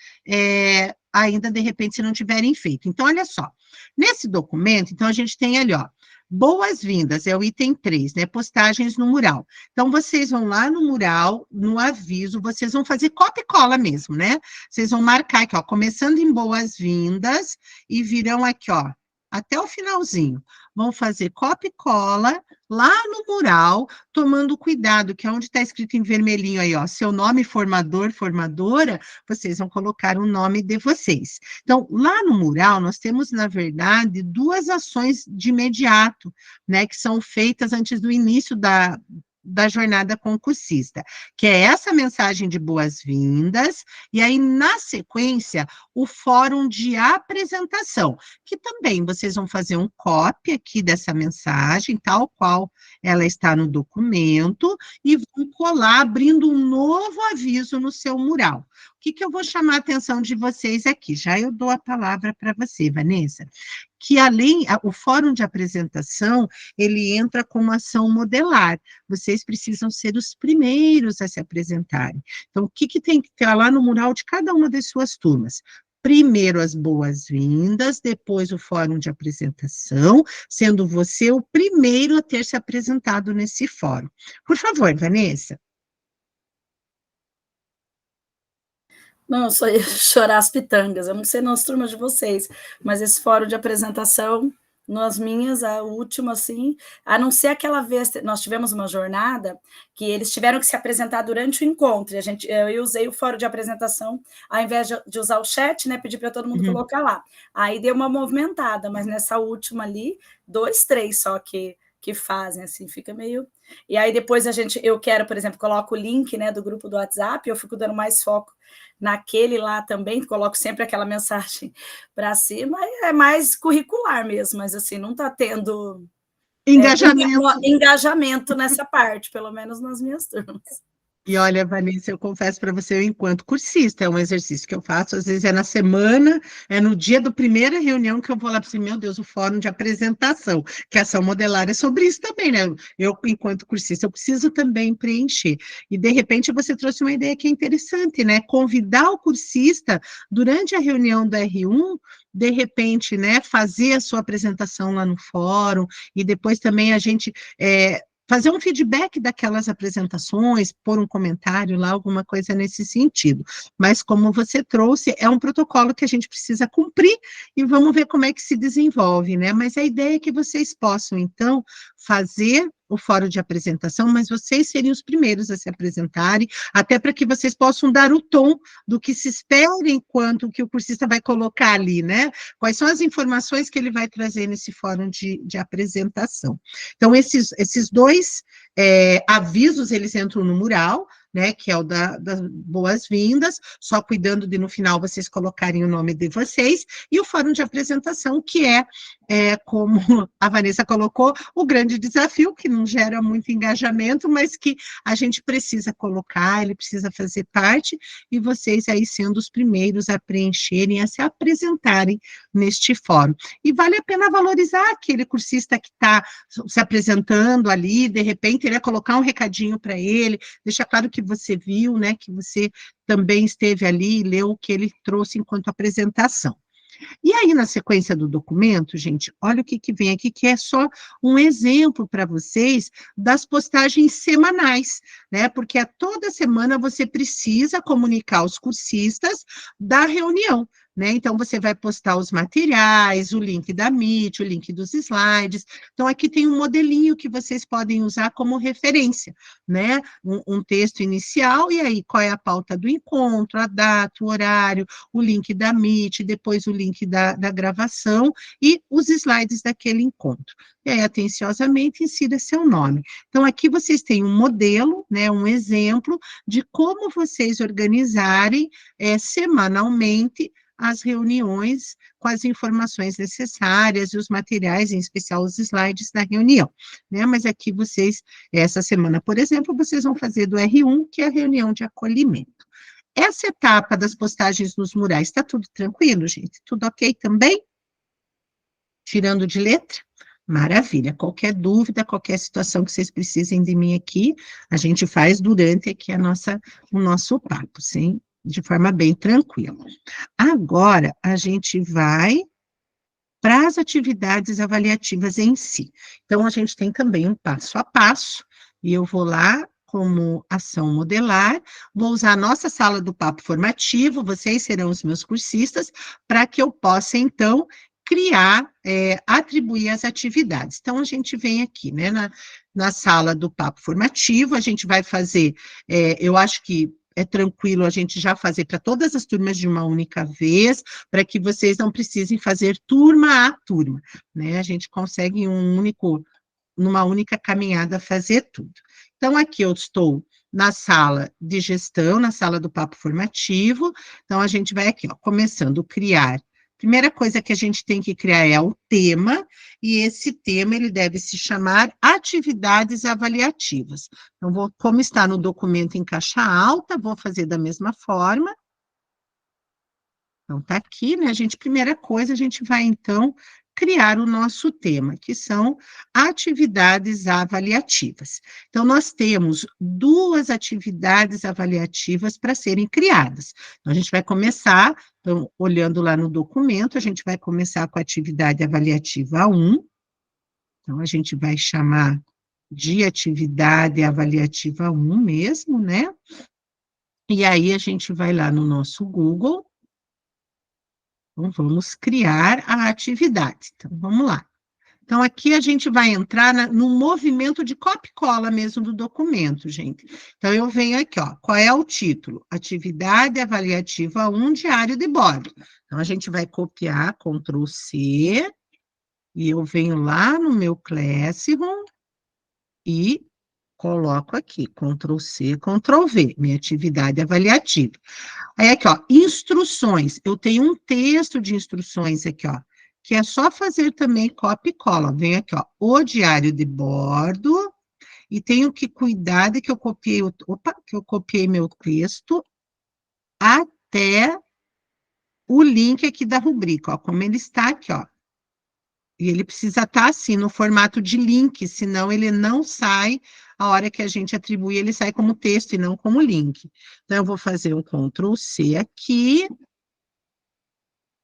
ainda, de repente, se não tiverem feito. Então, olha só, nesse documento, então, a gente tem ali, ó, boas-vindas, é o item 3, né, postagens no mural. Então, vocês vão lá no mural, no aviso, vocês vão fazer copia e cola mesmo, né? Vocês vão marcar aqui, ó, começando em boas-vindas, e virão aqui, ó, até o finalzinho. Vão fazer copia e cola lá no mural, tomando cuidado, que é onde está escrito em vermelhinho aí, ó, seu nome formador, formadora, vocês vão colocar o nome de vocês. Então, lá no mural, nós temos, na verdade, 2 ações de imediato, né, que são feitas antes do início da jornada concursista, que é essa mensagem de boas-vindas, e aí, na sequência, o fórum de apresentação, que também vocês vão fazer um copy aqui dessa mensagem, tal qual ela está no documento, e vão colar, abrindo um novo aviso no seu mural. O que eu vou chamar a atenção de vocês aqui? Já eu dou a palavra para você, Vanessa, que o fórum de apresentação, ele entra como ação modelar. Vocês precisam ser os primeiros a se apresentarem. Então, o que tem que ter lá no mural de cada uma das suas turmas? Primeiro as boas-vindas, depois o fórum de apresentação, sendo você o primeiro a ter se apresentado nesse fórum. Por favor, Vanessa. Não, eu só ia chorar as pitangas, eu não sei nas turmas de vocês, mas esse fórum de apresentação, nas minhas, a última, assim, a não ser aquela vez, nós tivemos uma jornada que eles tiveram que se apresentar durante o encontro, e eu usei o fórum de apresentação, ao invés de usar o chat, né, pedi para todo mundo colocar lá. Aí deu uma movimentada, mas nessa última ali, 2, 3 só que fazem, assim, fica meio... E aí depois eu quero, por exemplo, coloco o link, né, do grupo do WhatsApp, eu fico dando mais foco naquele lá também, coloco sempre aquela mensagem para cima, é mais curricular mesmo, mas assim, não está tendo engajamento nessa parte, pelo menos nas minhas turmas. E olha, Vanessa, eu confesso para você, eu, enquanto cursista, é um exercício que eu faço, às vezes é na semana, é no dia da primeira reunião que eu vou lá para meu Deus, o fórum de apresentação, que a ação modelar é sobre isso também, né? Eu, enquanto cursista, eu preciso também preencher. E, de repente, você trouxe uma ideia que é interessante, né? Convidar o cursista, durante a reunião do R1, de repente, né, fazer a sua apresentação lá no fórum, e depois também a gente... fazer um feedback daquelas apresentações, pôr um comentário lá, alguma coisa nesse sentido. Mas, como você trouxe, é um protocolo que a gente precisa cumprir e vamos ver como é que se desenvolve, né? Mas a ideia é que vocês possam, então, fazer o fórum de apresentação, mas vocês seriam os primeiros a se apresentarem, até para que vocês possam dar o tom do que se espera enquanto que o cursista vai colocar ali, né? Quais são as informações que ele vai trazer nesse fórum de apresentação. Então, esses dois avisos, eles entram no mural, né, que é o das boas-vindas, só cuidando de, no final, vocês colocarem o nome de vocês, e o fórum de apresentação, que como a Vanessa colocou, o grande desafio, que não gera muito engajamento, mas que a gente precisa colocar, ele precisa fazer parte, e vocês aí sendo os primeiros a preencherem, a se apresentarem neste fórum. E vale a pena valorizar aquele cursista que está se apresentando ali, de repente, ele colocar um recadinho para ele, deixar claro que você viu, né, que você também esteve ali e leu o que ele trouxe enquanto apresentação. E aí, na sequência do documento, gente, olha o que vem aqui, que é só um exemplo para vocês das postagens semanais, né? Porque toda semana você precisa comunicar aos cursistas da reunião, né? Então, você vai postar os materiais, o link da Meet, o link dos slides. Então, aqui tem um modelinho que vocês podem usar como referência, né? Um texto inicial, e aí, qual é a pauta do encontro, a data, o horário, o link da Meet, depois o link da gravação e os slides daquele encontro. E aí, atenciosamente, insira seu nome. Então, aqui vocês têm um modelo, né, um exemplo de como vocês organizarem semanalmente as reuniões com as informações necessárias e os materiais, em especial os slides da reunião, né? Mas aqui vocês, essa semana, por exemplo, vocês vão fazer do R1, que é a reunião de acolhimento. Essa etapa das postagens nos murais, está tudo tranquilo, gente? Tudo ok também? Tirando de letra? Maravilha. Qualquer dúvida, qualquer situação que vocês precisem de mim aqui, a gente faz durante aqui o nosso papo, sim? De forma bem tranquila. Agora, a gente vai para as atividades avaliativas em si. Então, a gente tem também um passo a passo, e eu vou lá como ação modelar, vou usar a nossa sala do papo formativo, vocês serão os meus cursistas, para que eu possa, então, criar, atribuir as atividades. Então, a gente vem aqui, né, na sala do papo formativo, a gente vai fazer, eu acho que é tranquilo a gente já fazer para todas as turmas de uma única vez, para que vocês não precisem fazer turma a turma, né? A gente consegue numa única caminhada fazer tudo. Então, aqui eu estou na sala de gestão, na sala do papo formativo, então a gente vai aqui, ó, começando a criar. Primeira coisa que a gente tem que criar é o tema, e esse tema ele deve se chamar atividades avaliativas. Então, como está no documento em caixa alta, vou fazer da mesma forma. Então, está aqui, né, gente? Primeira coisa, a gente vai, então, criar o nosso tema, que são atividades avaliativas. Então, nós temos 2 atividades avaliativas para serem criadas. Então, a gente vai começar, então, olhando lá no documento, a gente vai começar com a atividade avaliativa 1. Então, a gente vai chamar de atividade avaliativa 1 mesmo, né? E aí, a gente vai lá no nosso Google. Então, vamos criar a atividade. Então, vamos lá. Então, aqui a gente vai entrar no movimento de copia e cola mesmo do documento, gente. Então, eu venho aqui, ó, qual é o título? Atividade avaliativa 1, diário de bordo. Então, a gente vai copiar, Ctrl C, e eu venho lá no meu Classroom e coloco aqui, Ctrl C, Ctrl V, minha atividade avaliativa. Aí aqui, ó, instruções. Eu tenho um texto de instruções aqui, ó, que é só fazer também copia e cola. Vem aqui, ó, o diário de bordo, e tenho que cuidar de que eu copiei meu texto até o link aqui da rubrica, ó, como ele está aqui, ó. E ele precisa estar assim, no formato de link, senão ele não sai, a hora que a gente atribui, ele sai como texto e não como link. Então, eu vou fazer um Ctrl C aqui,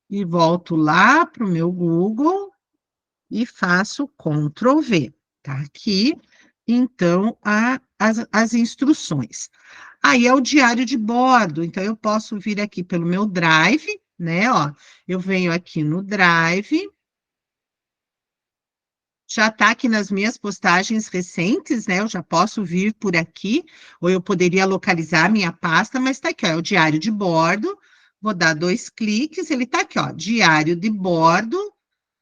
e volto lá para o meu Google, e faço Ctrl V, tá aqui, então, as instruções. Aí é o diário de bordo, então eu posso vir aqui pelo meu Drive, né, ó, eu venho aqui no Drive, já está aqui nas minhas postagens recentes, né? Eu já posso vir por aqui, ou eu poderia localizar a minha pasta, mas está aqui, ó, é o diário de bordo. Vou dar 2 cliques, ele está aqui, ó, diário de bordo,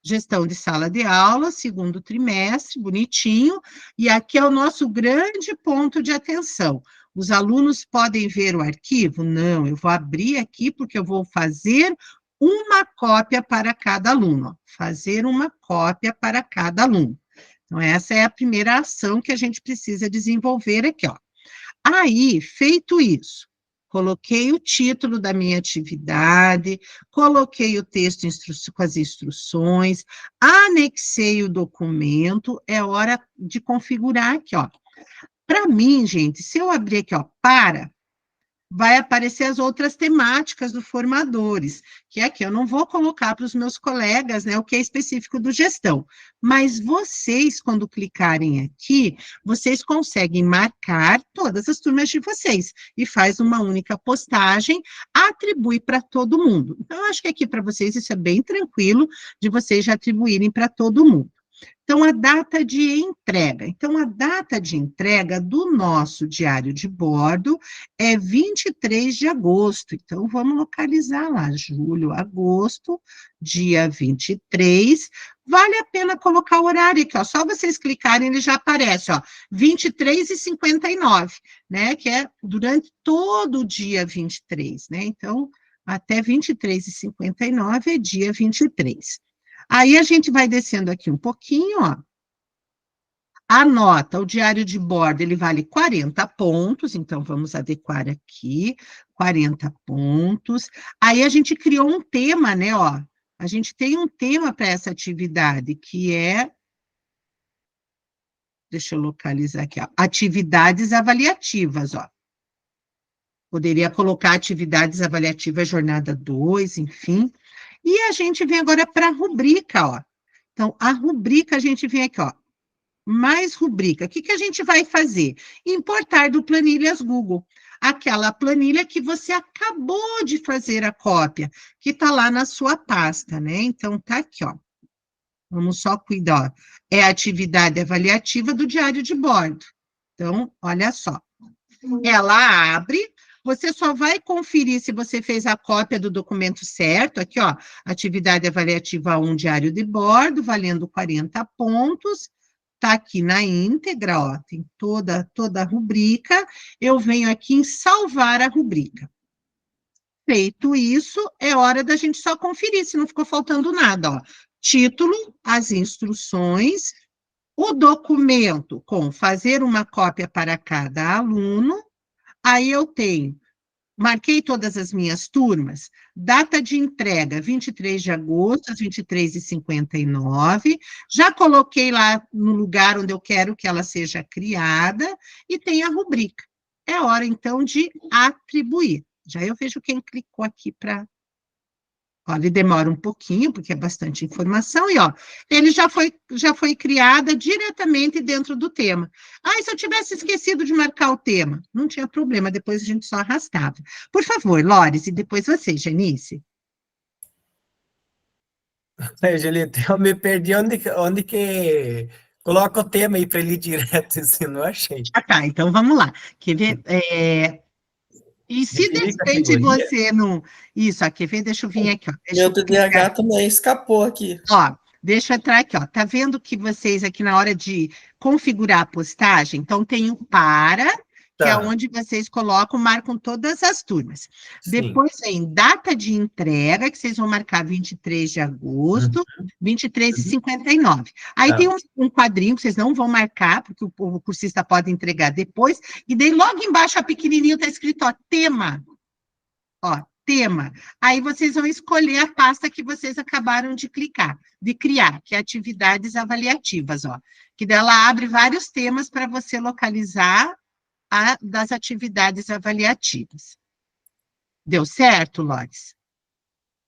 gestão de sala de aula, segundo trimestre, bonitinho. E aqui é o nosso grande ponto de atenção. Os alunos podem ver o arquivo? Não, eu vou abrir aqui porque eu vou fazer uma cópia para cada aluno. Fazer uma cópia para cada aluno. Então, essa é a primeira ação que a gente precisa desenvolver aqui, ó. Aí, feito isso, coloquei o título da minha atividade, coloquei o texto com as instruções, anexei o documento, é hora de configurar aqui, ó. Para mim, gente, se eu abrir aqui, ó, vai aparecer as outras temáticas do formadores, que aqui eu não vou colocar para os meus colegas, né, o que é específico do gestão, mas vocês, quando clicarem aqui, vocês conseguem marcar todas as turmas de vocês, e faz uma única postagem, atribui para todo mundo. Então, eu acho que aqui para vocês isso é bem tranquilo, de vocês já atribuírem para todo mundo. Então, a data de entrega. Então, a data de entrega do nosso diário de bordo é 23 de agosto. Então, vamos localizar lá, julho, agosto, dia 23. Vale a pena colocar o horário aqui, ó. Só vocês clicarem, ele já aparece, ó, 23h59, né? Que é durante todo o dia 23, né? Então, até 23h59 é dia 23. Aí a gente vai descendo aqui um pouquinho, ó. A nota, o diário de bordo, ele vale 40 pontos, então vamos adequar aqui, 40 pontos. Aí a gente criou um tema, né, ó. A gente tem um tema para essa atividade, que é... Deixa eu localizar aqui, ó. Atividades avaliativas, ó. Poderia colocar atividades avaliativas jornada 2, enfim. E a gente vem agora para a rubrica, ó. Então, a rubrica, a gente vem aqui, ó. Mais rubrica. O que que a gente vai fazer? Importar do Planilhas Google. Aquela planilha que você acabou de fazer a cópia, que está lá na sua pasta, né? Então, tá aqui, ó. Vamos só cuidar, ó. É a atividade avaliativa do diário de bordo. Então, olha só. Ela abre... Você só vai conferir se você fez a cópia do documento certo, aqui, ó, atividade avaliativa 1, diário de bordo, valendo 40 pontos, tá aqui na íntegra, ó, tem toda a rubrica, eu venho aqui em salvar a rubrica. Feito isso, é hora da gente só conferir se não ficou faltando nada, ó. Título, as instruções, o documento com fazer uma cópia para cada aluno. Aí eu tenho, marquei todas as minhas turmas, data de entrega, 23 de agosto, às 23h59, já coloquei lá no lugar onde eu quero que ela seja criada, e tem a rubrica. É hora, então, de atribuir. Já eu vejo quem clicou aqui para... Ele demora um pouquinho, porque é bastante informação, e ó, ele já foi criada diretamente dentro do tema. Ah, e se eu tivesse esquecido de marcar o tema? Não tinha problema, depois a gente só arrastava. Por favor, Lores, e depois você, Janice. Julito, eu me perdi onde que coloca o tema aí para ele ir direto, assim, não achei. Ah, tá, então vamos lá. Quer ver? E se de repente você não... Isso, ó, quer ver? Deixa eu vir aqui, ó. Meu TDAH também escapou aqui. Ó, deixa eu entrar aqui, ó. Tá vendo que vocês aqui na hora de configurar a postagem, então tem o para, que é onde vocês colocam, marcam todas as turmas. Sim. Depois vem data de entrega, que vocês vão marcar 23 de agosto, 23h59. Aí tem um quadrinho que vocês não vão marcar, porque o cursista pode entregar depois, e daí logo embaixo, a pequenininho, tá escrito, ó, tema. Ó, tema. Aí vocês vão escolher a pasta que vocês acabaram de criar, que é atividades avaliativas, ó. Que dela abre vários temas para você localizar das atividades avaliativas. Deu certo, Lores?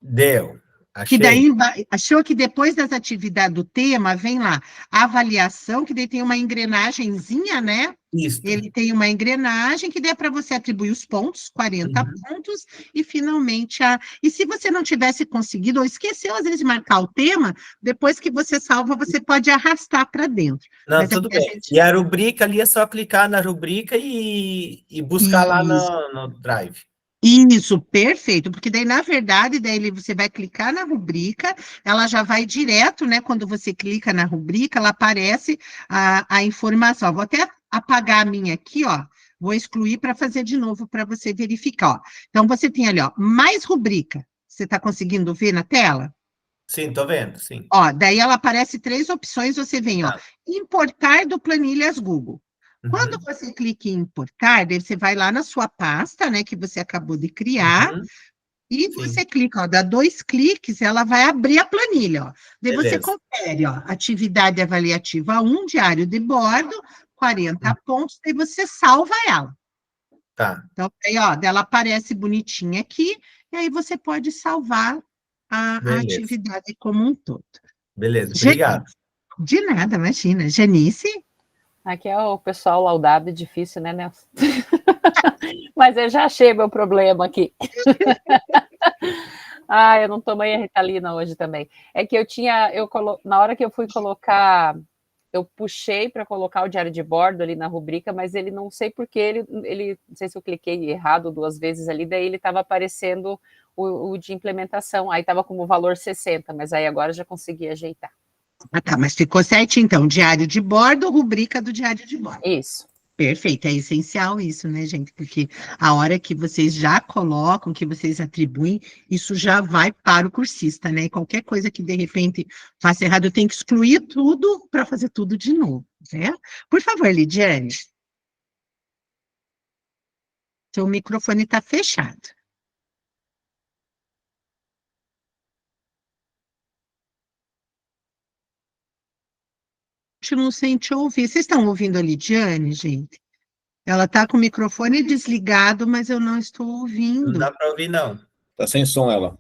Deu. Que achei. daí, achou que depois das atividades do tema, vem lá a avaliação, que daí tem uma engrenagenzinha, né? Isso. Ele tem uma engrenagem que dá para você atribuir os pontos, 40 pontos, e finalmente E se você não tivesse conseguido, ou esqueceu, às vezes, de marcar o tema, depois que você salva, você pode arrastar para dentro. Não, Mas tudo aqui a bem. gente- E a rubrica ali é só clicar na rubrica e buscar lá no Drive. Isso, perfeito, porque daí, na verdade, você vai clicar na rubrica, ela já vai direto, né? Quando você clica na rubrica, ela aparece a informação. Vou até apagar a minha aqui, ó. Vou excluir para fazer de novo para você verificar, ó. Então, você tem ali, ó, mais rubrica. Você está conseguindo ver na tela? Sim, tô vendo, sim. Ó, daí ela aparece 3 opções, você vem, ó, Tá. importar do Planilhas Google. Quando você clica em importar, daí você vai lá na sua pasta, né, que você acabou de criar, e Sim. você clica, ó, dá 2 cliques, ela vai abrir a planilha, ó. Daí você Beleza. confere, ó, atividade avaliativa 1, diário de bordo, 40 pontos, daí você salva ela. Tá. Então, aí, ó, dela aparece bonitinha aqui, e aí você pode salvar a Beleza. atividade como um todo. Beleza, obrigado. De nada, imagina. Janice? Aqui é o pessoal laudado e difícil, né, Nelson? Mas eu já achei meu problema aqui. Eu não tomei a Ritalina hoje também. É que na hora que eu fui colocar, eu puxei para colocar o diário de bordo ali na rubrica, mas ele não sei porque ele não sei se eu cliquei errado 2 vezes ali, daí ele estava aparecendo o de implementação, aí estava como valor 60, mas aí agora já consegui ajeitar. Ah, tá, mas ficou certo, então. Diário de bordo, rubrica do diário de bordo. Isso. Perfeito, é essencial isso, né, gente? Porque a hora que vocês já colocam, que vocês atribuem, isso já vai para o cursista, né? E qualquer coisa que, de repente, faça errado, eu tenho que excluir tudo para fazer tudo de novo, né? Por favor, Lidiane. Seu microfone está fechado. A gente não sente ouvir. Vocês estão ouvindo a Lidiane, gente? Ela está com o microfone desligado, mas eu não estou Não ouvindo. dá para ouvir, não. Tá sem som ela.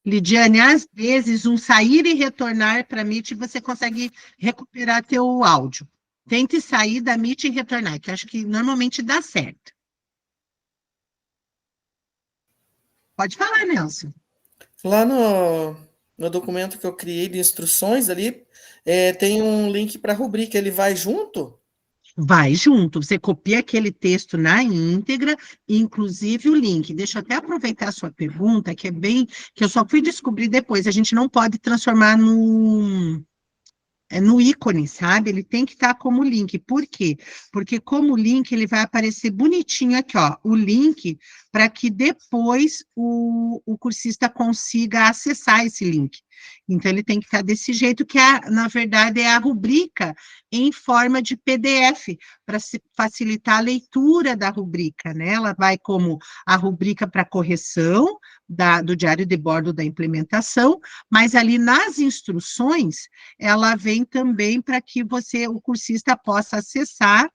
Lidiane, às vezes, um sair e retornar para a Meet, você consegue recuperar teu áudio. Tente sair da Meet e retornar, que eu acho que normalmente dá certo. Pode falar, Nelson. Lá no documento que eu criei de instruções ali, tem um link para a rubrica, ele vai junto? Vai junto, você copia aquele texto na íntegra, inclusive o link. Deixa eu até aproveitar a sua pergunta, que é bem, que eu só fui descobrir depois, a gente não pode transformar no ícone, sabe? Ele tem que estar como link. Por quê? Porque como link, ele vai aparecer bonitinho aqui, ó, o link, para que depois o cursista consiga acessar esse link. Então, ele tem que estar desse jeito, que, na verdade, é a rubrica em forma de PDF, para facilitar a leitura da rubrica, né? Ela vai como a rubrica para correção do diário de bordo da implementação, mas ali nas instruções, ela vem também para que o cursista possa acessar.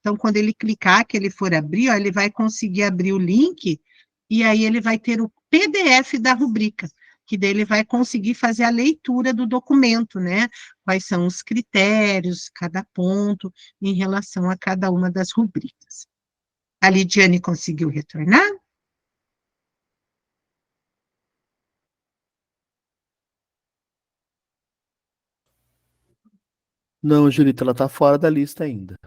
Então, quando ele clicar, que ele for abrir, ó, ele vai conseguir abrir o link, e aí ele vai ter o PDF da rubrica, que daí ele vai conseguir fazer a leitura do documento, né? Quais são os critérios, cada ponto, em relação a cada uma das rubricas. A Lidiane conseguiu retornar? Não, Julita, ela tá fora da lista ainda.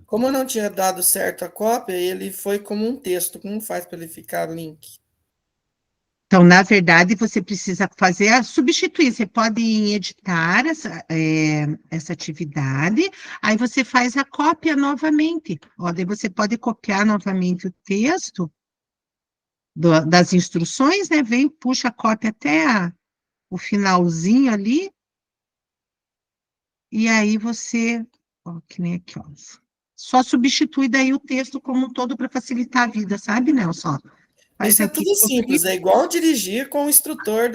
Como eu não tinha dado certo a cópia, ele foi como um texto. Como faz para ele ficar link? Então, na verdade, você precisa substituir, você pode editar essa atividade, aí você faz a cópia novamente. Ó, daí você pode copiar novamente o texto das instruções, né? Vem, puxa a cópia até o finalzinho ali, e aí você, ó, que nem aqui, ó. Só substitui daí o texto como um todo para facilitar a vida, sabe, Nelson? Faz Isso é aqui, tudo simples, é igual dirigir com o instrutor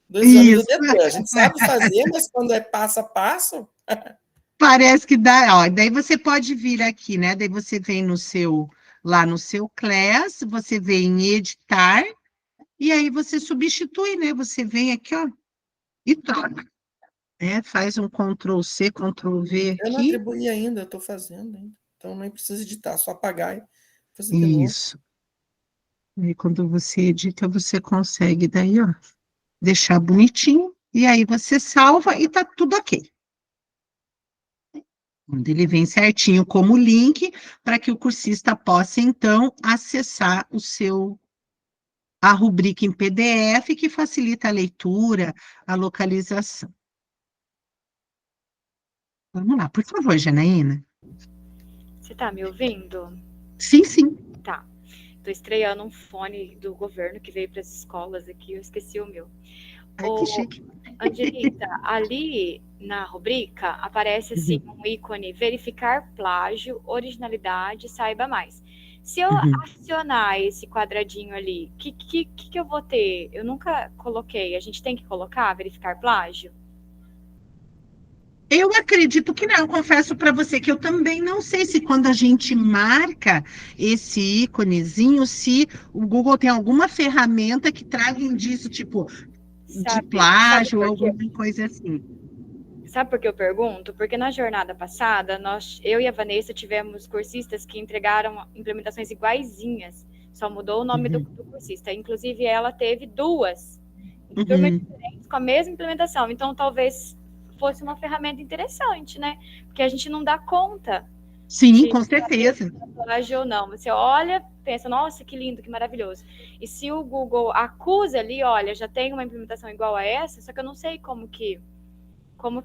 do exame do Isso. Detran. A gente sabe fazer, mas quando é passo a passo... Parece que dá, ó, daí você pode vir aqui, né? Daí você vem no seu lá no seu Class, você vem em editar, e aí você substitui, né? Você vem aqui, ó, e troca. Faz um Ctrl+C, Ctrl+V Eu não aqui. atribuí ainda, eu estou fazendo ainda. Então nem precisa editar, só apagar e fazer de novo. Isso. E quando você edita, você consegue daí, ó, deixar bonitinho, e aí você salva e tá tudo ok. Quando ele vem certinho como link, para que o cursista possa, então, acessar a rubrica em PDF, que facilita a leitura, a localização. Vamos lá, por favor, Janaína. Você tá me ouvindo? Sim, sim. Tá. Tô estreando um fone do governo que veio para as escolas aqui, eu esqueci o meu. Ai, que chique. Angelita, ali na rubrica aparece assim um ícone verificar plágio, originalidade, saiba mais. Se eu acionar esse quadradinho ali, que eu vou ter? Eu nunca coloquei. A gente tem que colocar verificar plágio? Eu acredito que não, confesso para você que eu também não sei se quando a gente marca esse íconezinho, se o Google tem alguma ferramenta que traga indício, tipo, de plágio ou alguma coisa assim. Sabe por que eu pergunto? Porque na jornada passada, eu e a Vanessa tivemos cursistas que entregaram implementações iguaizinhas, só mudou o nome do cursista. Inclusive, ela teve duas turmas diferentes com a mesma implementação. Então, talvez fosse uma ferramenta interessante, né? Porque a gente não dá conta. Sim, com certeza. Plágio ou não. Você olha, pensa, nossa, que lindo, que maravilhoso. E se o Google acusa ali, olha, já tem uma implementação igual a essa, só que eu não sei como que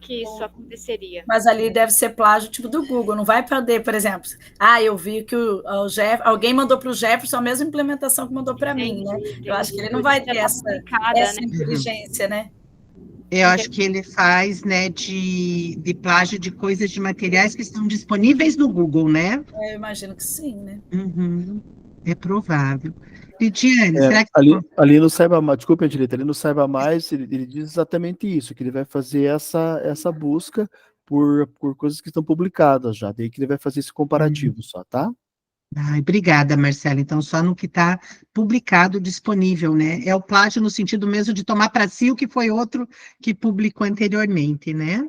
isso aconteceria. Mas ali deve ser plágio tipo do Google, não vai poder, por exemplo, eu vi que alguém mandou para o Jefferson a mesma implementação que mandou para mim, né? Eu acho que ele não vai ter essa inteligência, né? Eu acho que ele faz, né, de plágio de coisas de materiais que estão disponíveis no Google, né? Eu imagino que sim, né? É provável. Lidiane, será que... Ali no Saiba Mais, desculpa, Angelita, ali no Saiba Mais, ele diz exatamente isso, que ele vai fazer essa busca por coisas que estão publicadas já, daí que ele vai fazer esse comparativo só, tá? Ai, obrigada, Marcela. Então, só no que está publicado, disponível, né? É o plágio no sentido mesmo de tomar para si o que foi outro que publicou anteriormente, né?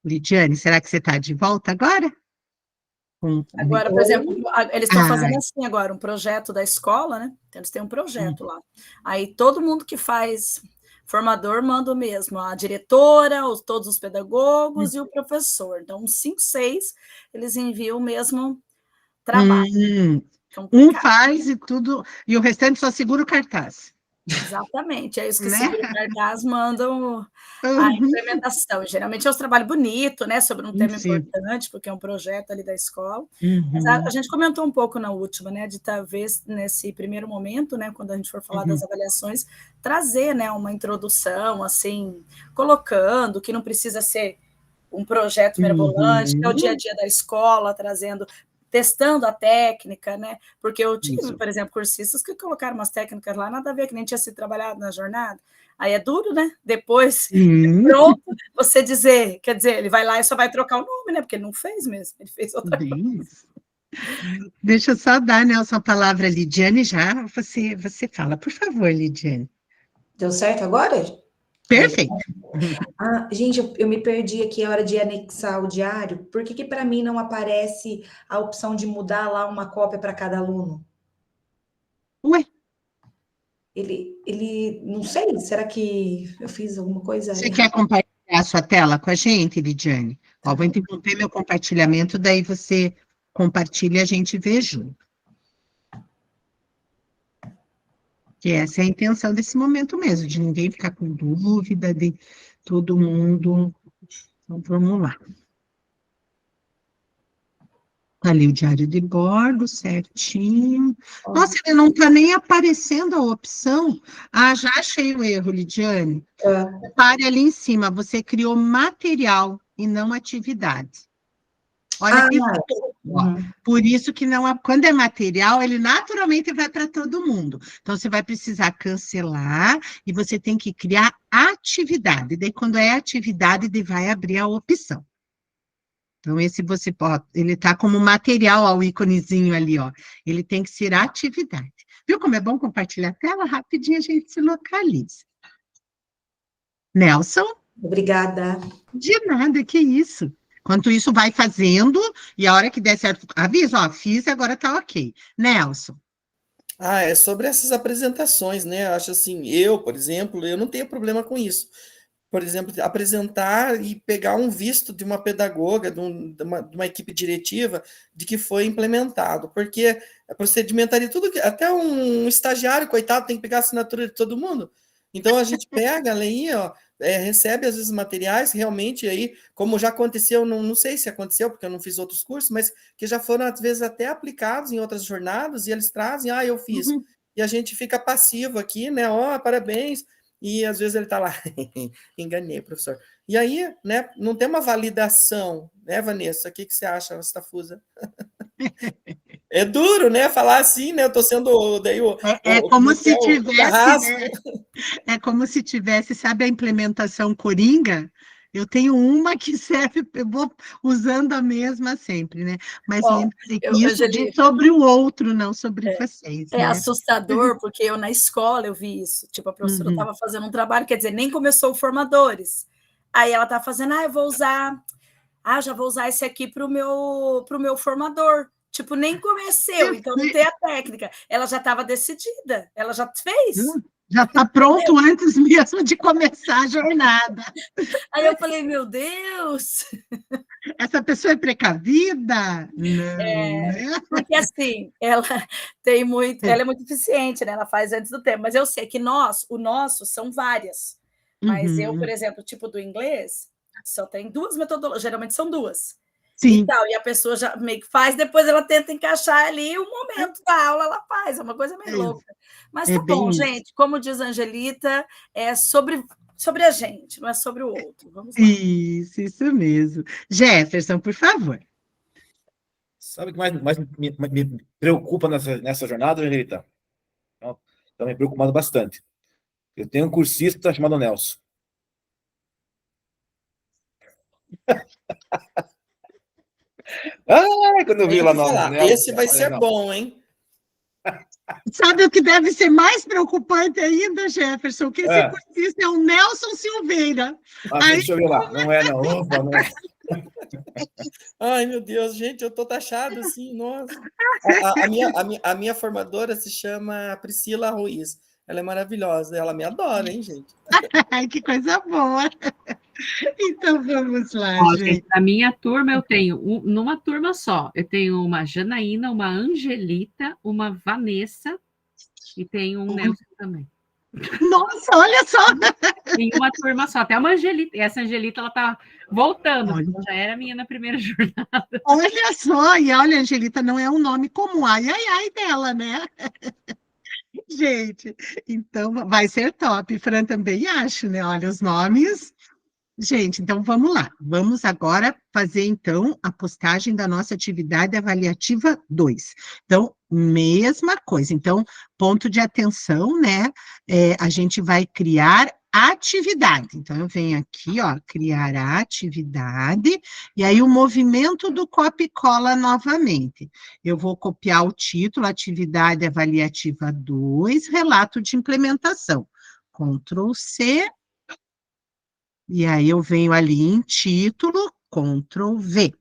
Lidiane, será que você está de volta agora? Agora, por exemplo, eles estão fazendo assim agora, um projeto da escola, né? Eles têm um projeto lá. Aí todo mundo que faz formador manda o mesmo, a diretora, todos os pedagogos e o professor. Então, uns 5, 6, eles enviam o mesmo trabalho. Um faz e tudo, e o restante só segura o cartaz. Exatamente, é isso que segura o cartaz, mandam a implementação. Geralmente é um trabalho bonito, né, sobre um tema importante, porque é um projeto ali da escola. Mas a gente comentou um pouco na última, né, de talvez nesse primeiro momento, né, quando a gente for falar das avaliações, trazer, né, uma introdução, assim, colocando que não precisa ser um projeto mirabolante, que é o dia a dia da escola, testando a técnica, né? Porque eu tive, por exemplo, cursistas que colocaram umas técnicas lá, nada a ver, que nem tinha sido trabalhado na jornada. Aí é duro, né? Depois, pronto, você dizer, quer dizer, ele vai lá e só vai trocar o nome, né? Porque ele não fez mesmo, ele fez outra coisa. Deixa eu só dar, Nelson, a palavra a Lidiane, já você fala. Por favor, Lidiane. Deu certo agora? Perfeito. Gente, eu me perdi aqui a hora de anexar o diário. Por que para mim não aparece a opção de mudar lá uma cópia para cada aluno? Ué? Ele, não sei, será que eu fiz alguma coisa Você errada? quer compartilhar a sua tela com a gente, Lidiane? Ó, vou interromper meu compartilhamento, daí você compartilha e a gente vê junto. Que essa é a intenção desse momento mesmo, de ninguém ficar com dúvida, de todo mundo. Então, vamos lá. Ali o diário de bordo, certinho. Nossa, ele não está nem aparecendo a opção. Já achei o erro, Lidiane. Pare ali em cima, você criou material e não atividade. Olha que por isso que não, quando é material, ele naturalmente vai para todo mundo. Então, você vai precisar cancelar e você tem que criar atividade. Daí, quando é atividade, ele vai abrir a opção. Então, esse você pode, ele está como material, ó, o íconezinho ali, ó. Ele tem que ser atividade. Viu como é bom compartilhar a tela? Rapidinho a gente se localiza. Nelson? Obrigada. De nada, que isso. Enquanto isso, vai fazendo, e a hora que der certo, avisa, ó, fiz e agora tá ok. Nelson? É sobre essas apresentações, né? Eu acho assim, eu, por exemplo, eu não tenho problema com isso. Por exemplo, apresentar e pegar um visto de uma pedagoga, de uma equipe diretiva, de que foi implementado, porque procedimentaria tudo, até um estagiário, coitado, tem que pegar a assinatura de todo mundo. Então, a gente pega ali, ó, recebe, às vezes, materiais, realmente, aí, como já aconteceu, não sei se aconteceu, porque eu não fiz outros cursos, mas que já foram, às vezes, até aplicados em outras jornadas, e eles trazem, eu fiz. Uhum. E a gente fica passivo aqui, né? Ó, parabéns. E às vezes ele está lá, enganei, professor. E aí, né, não tem uma validação, né, Vanessa? O que você acha, Stafusa? É duro, né, falar assim, né? Eu estou sendo daí como se tivesse, carrasco. né? É como se tivesse, sabe, a implementação Coringa? Eu tenho uma que serve, eu vou usando a mesma sempre, né? Mas lembre-se que isso diz sobre o outro, não sobre vocês, né? Assustador, porque eu na escola eu vi isso. Tipo, a professora estava fazendo um trabalho, quer dizer, nem começou o formadores. Aí ela estava fazendo, eu vou usar, já vou usar esse aqui para o meu formador. Tipo, nem comecei, então não tem a técnica. Ela já estava decidida, ela já fez. Já está pronto antes mesmo de começar a jornada. Aí eu falei, meu Deus! Essa pessoa é precavida? Não. Porque assim, ela é muito eficiente, né? Ela faz antes do tempo, mas eu sei que o nosso são várias. Mas eu, por exemplo, tipo do inglês, só tem 2 metodologias, geralmente são 2. Sim. E a pessoa já meio que faz, depois ela tenta encaixar ali o momento da aula, ela faz, é uma coisa meio louca. Mas tá bom, gente, como diz a Angelita, é sobre a gente, não é sobre o outro. Vamos lá. Isso mesmo. Jefferson, por favor. Sabe o que mais me preocupa nessa jornada, Angelita? Então, me preocupado bastante. Eu tenho um cursista chamado Nelson. Quando eu vi lá no esse vai ser bom, hein? Sabe o que deve ser mais preocupante ainda, Jefferson? Que esse cursista é o Nelson Silveira. Deixa eu ver lá. Não é, não. Opa, não é. Ai, meu Deus, gente, eu tô taxado assim, nossa. A minha formadora se chama Priscila Ruiz. Ela é maravilhosa, ela me adora, hein, gente? Ai, que coisa boa. Então, vamos lá, gente. Na minha turma, eu tenho, numa turma só, eu tenho uma Janaína, uma Angelita, uma Vanessa e tenho um Nelson também. Nossa, olha só! Em uma turma só, até uma Angelita. E essa Angelita, ela tá voltando, já era minha na primeira jornada. Olha só, e olha, Angelita não é um nome comum, ai dela, né? Gente, então vai ser top. Fran também acho, né? Olha os nomes. Gente, então vamos lá. Vamos agora fazer, então, a postagem da nossa atividade avaliativa 2. Então, mesma coisa. Então, ponto de atenção, né? A gente vai criar atividade. Então, eu venho aqui, ó, criar a atividade, e aí o movimento do copia e cola novamente. Eu vou copiar o título, atividade avaliativa 2, relato de implementação. Ctrl C. E aí eu venho ali em título, Ctrl V.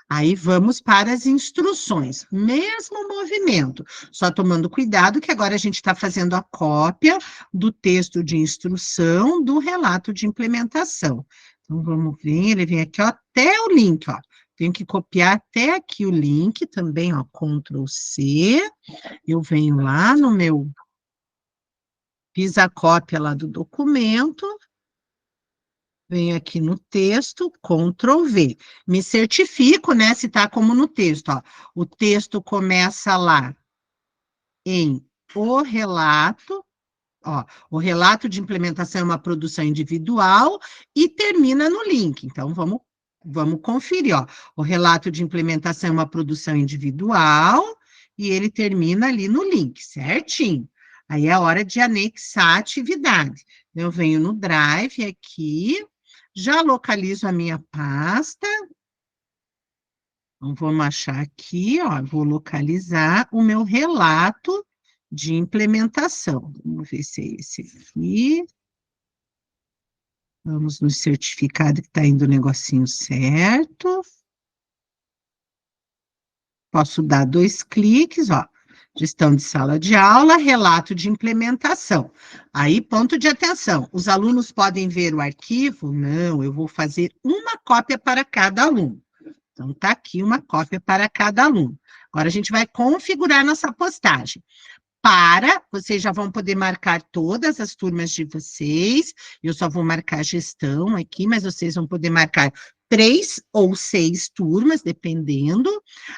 Aí vamos para as instruções, mesmo movimento, só tomando cuidado que agora a gente está fazendo a cópia do texto de instrução do relato de implementação. Então vamos ver, ele vem aqui ó, até o link, ó. Tenho que copiar até aqui o link também, ó, Ctrl C. Eu venho lá no meu, fiz a cópia lá do documento. Venho aqui no texto, Ctrl V. Me certifico, né, se está como no texto, ó. O texto começa lá em o relato, ó. O relato de implementação é uma produção individual e termina no link. Então, vamos conferir, ó. O relato de implementação é uma produção individual e ele termina ali no link, certinho. Aí é a hora de anexar a atividade. Eu venho no Drive aqui, já localizo a minha pasta, Então, vamos achar aqui, ó, vou localizar o meu relato de implementação. Vamos ver se é esse aqui. Vamos no certificado que está indo o negocinho certo. Posso dar 2 cliques, ó. Gestão de sala de aula, relato de implementação. Aí, ponto de atenção. Os alunos podem ver o arquivo? Não, eu vou fazer uma cópia para cada aluno. Então, tá aqui uma cópia para cada aluno. Agora, a gente vai configurar nossa postagem. Vocês já vão poder marcar todas as turmas de vocês. Eu só vou marcar gestão aqui, mas vocês vão poder marcar 3 ou 6 turmas, dependendo.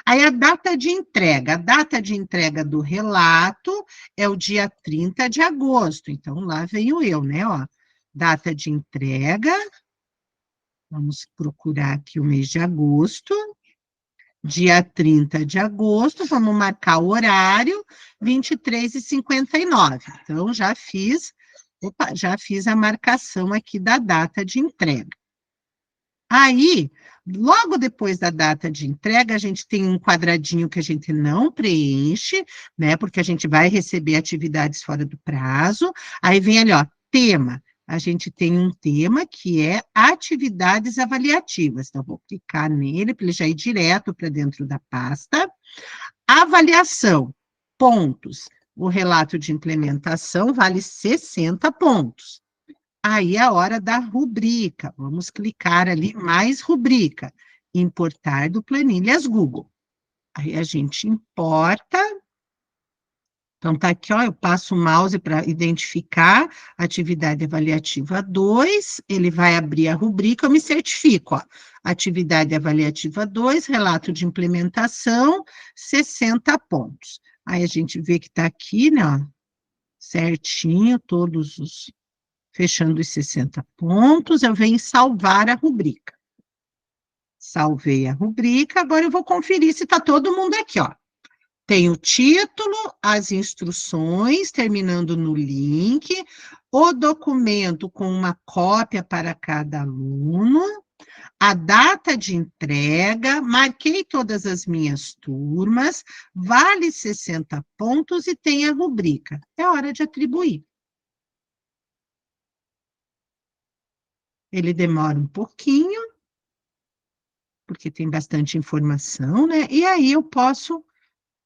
Aí, a data de entrega. A data de entrega do relato é o dia 30 de agosto. Então, lá veio eu, né, ó. Data de entrega. Vamos procurar aqui o mês de agosto. Dia 30 de agosto, vamos marcar o horário, 23h59. Então, já fiz a marcação aqui da data de entrega. Aí, logo depois da data de entrega, a gente tem um quadradinho que a gente não preenche, né, porque a gente vai receber atividades fora do prazo. Aí vem ali, ó, tema. A gente tem um tema que é atividades avaliativas. Então, vou clicar nele para ele já ir direto para dentro da pasta. Avaliação, pontos. O relato de implementação vale 60 pontos. Aí é a hora da rubrica. Vamos clicar ali, mais rubrica. Importar do Planilhas Google. Aí a gente importa. Então, tá aqui, ó, eu passo o mouse para identificar atividade avaliativa 2, ele vai abrir a rubrica, eu me certifico, ó, atividade avaliativa 2, relato de implementação, 60 pontos. Aí a gente vê que tá aqui, né, ó, certinho, fechando os 60 pontos, eu venho salvar a rubrica. Salvei a rubrica, agora eu vou conferir se tá todo mundo aqui, ó. Tem o título, as instruções, terminando no link, o documento com uma cópia para cada aluno, a data de entrega, marquei todas as minhas turmas, vale 60 pontos e tem a rubrica. É hora de atribuir. Ele demora um pouquinho, porque tem bastante informação, né? E aí eu posso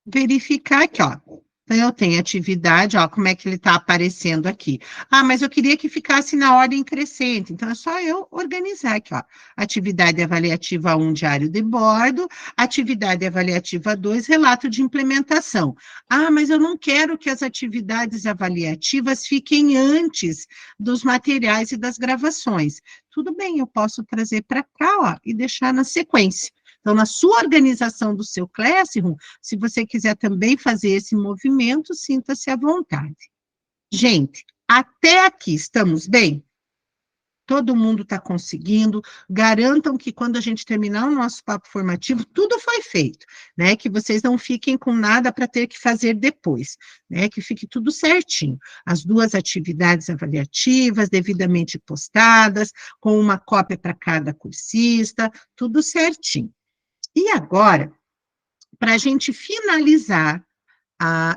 verificar aqui, ó. Então, eu tenho atividade, ó, como é que ele está aparecendo aqui. Ah, mas eu queria que ficasse na ordem crescente, então é só eu organizar aqui, ó. Atividade avaliativa 1, diário de bordo, atividade avaliativa 2, relato de implementação. Ah, mas eu não quero que as atividades avaliativas fiquem antes dos materiais e das gravações. Tudo bem, eu posso trazer para cá, ó, e deixar na sequência. Então, na sua organização do seu Classroom, se você quiser também fazer esse movimento, sinta-se à vontade. Gente, até aqui, estamos bem? Todo mundo está conseguindo, garantam que quando a gente terminar o nosso papo formativo, tudo foi feito, né? Que vocês não fiquem com nada para ter que fazer depois, né? Que fique tudo certinho. As 2 atividades avaliativas, devidamente postadas, com uma cópia para cada cursista, tudo certinho. E agora, para a gente finalizar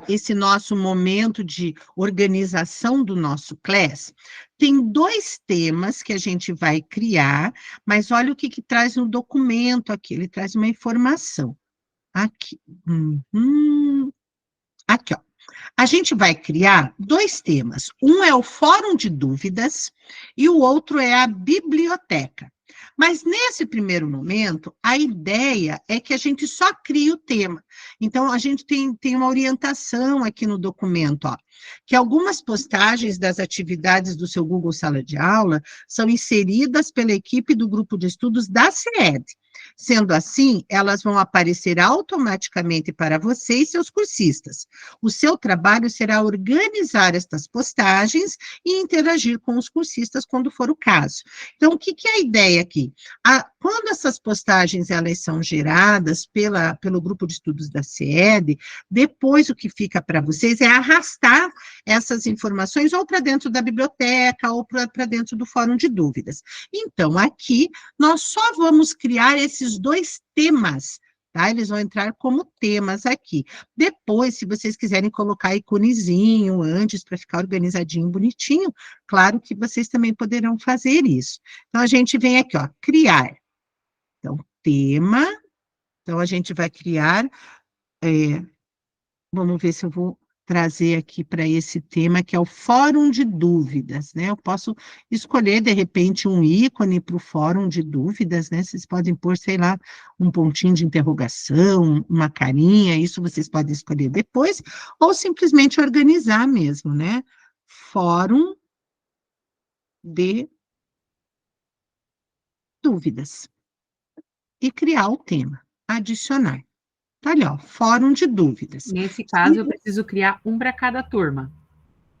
esse nosso momento de organização do nosso class, tem 2 temas que a gente vai criar, mas olha o que traz no documento aqui, ele traz uma informação. Aqui. Aqui, ó. A gente vai criar 2 temas. Um é o fórum de dúvidas e o outro é a biblioteca. Mas, nesse primeiro momento, a ideia é que a gente só crie o tema. Então, a gente tem uma orientação aqui no documento, ó, que algumas postagens das atividades do seu Google Sala de Aula são inseridas pela equipe do grupo de estudos da CED. Sendo assim, elas vão aparecer automaticamente para você e seus cursistas. O seu trabalho será organizar estas postagens e interagir com os cursistas quando for o caso. Então, o que é a ideia aqui? Quando essas postagens elas são geradas pelo grupo de estudos da CED, depois o que fica para vocês é arrastar essas informações ou para dentro da biblioteca ou para dentro do fórum de dúvidas. Então, aqui, nós só vamos criar esses 2 temas, tá? Eles vão entrar como temas aqui. Depois, se vocês quiserem colocar iconezinho antes para ficar organizadinho, bonitinho, claro que vocês também poderão fazer isso. Então, a gente vem aqui, ó, criar. Então, tema. Então, a gente vai criar, vamos ver se eu vou trazer aqui para esse tema, que é o Fórum de Dúvidas, né? Eu posso escolher, de repente, um ícone para o Fórum de Dúvidas, né? Vocês podem pôr, sei lá, um pontinho de interrogação, uma carinha, isso vocês podem escolher depois, ou simplesmente organizar mesmo, né? Fórum de Dúvidas. E criar o tema, adicionar. Tá ali, ó, Fórum de Dúvidas. Nesse caso, eu preciso criar um para cada turma.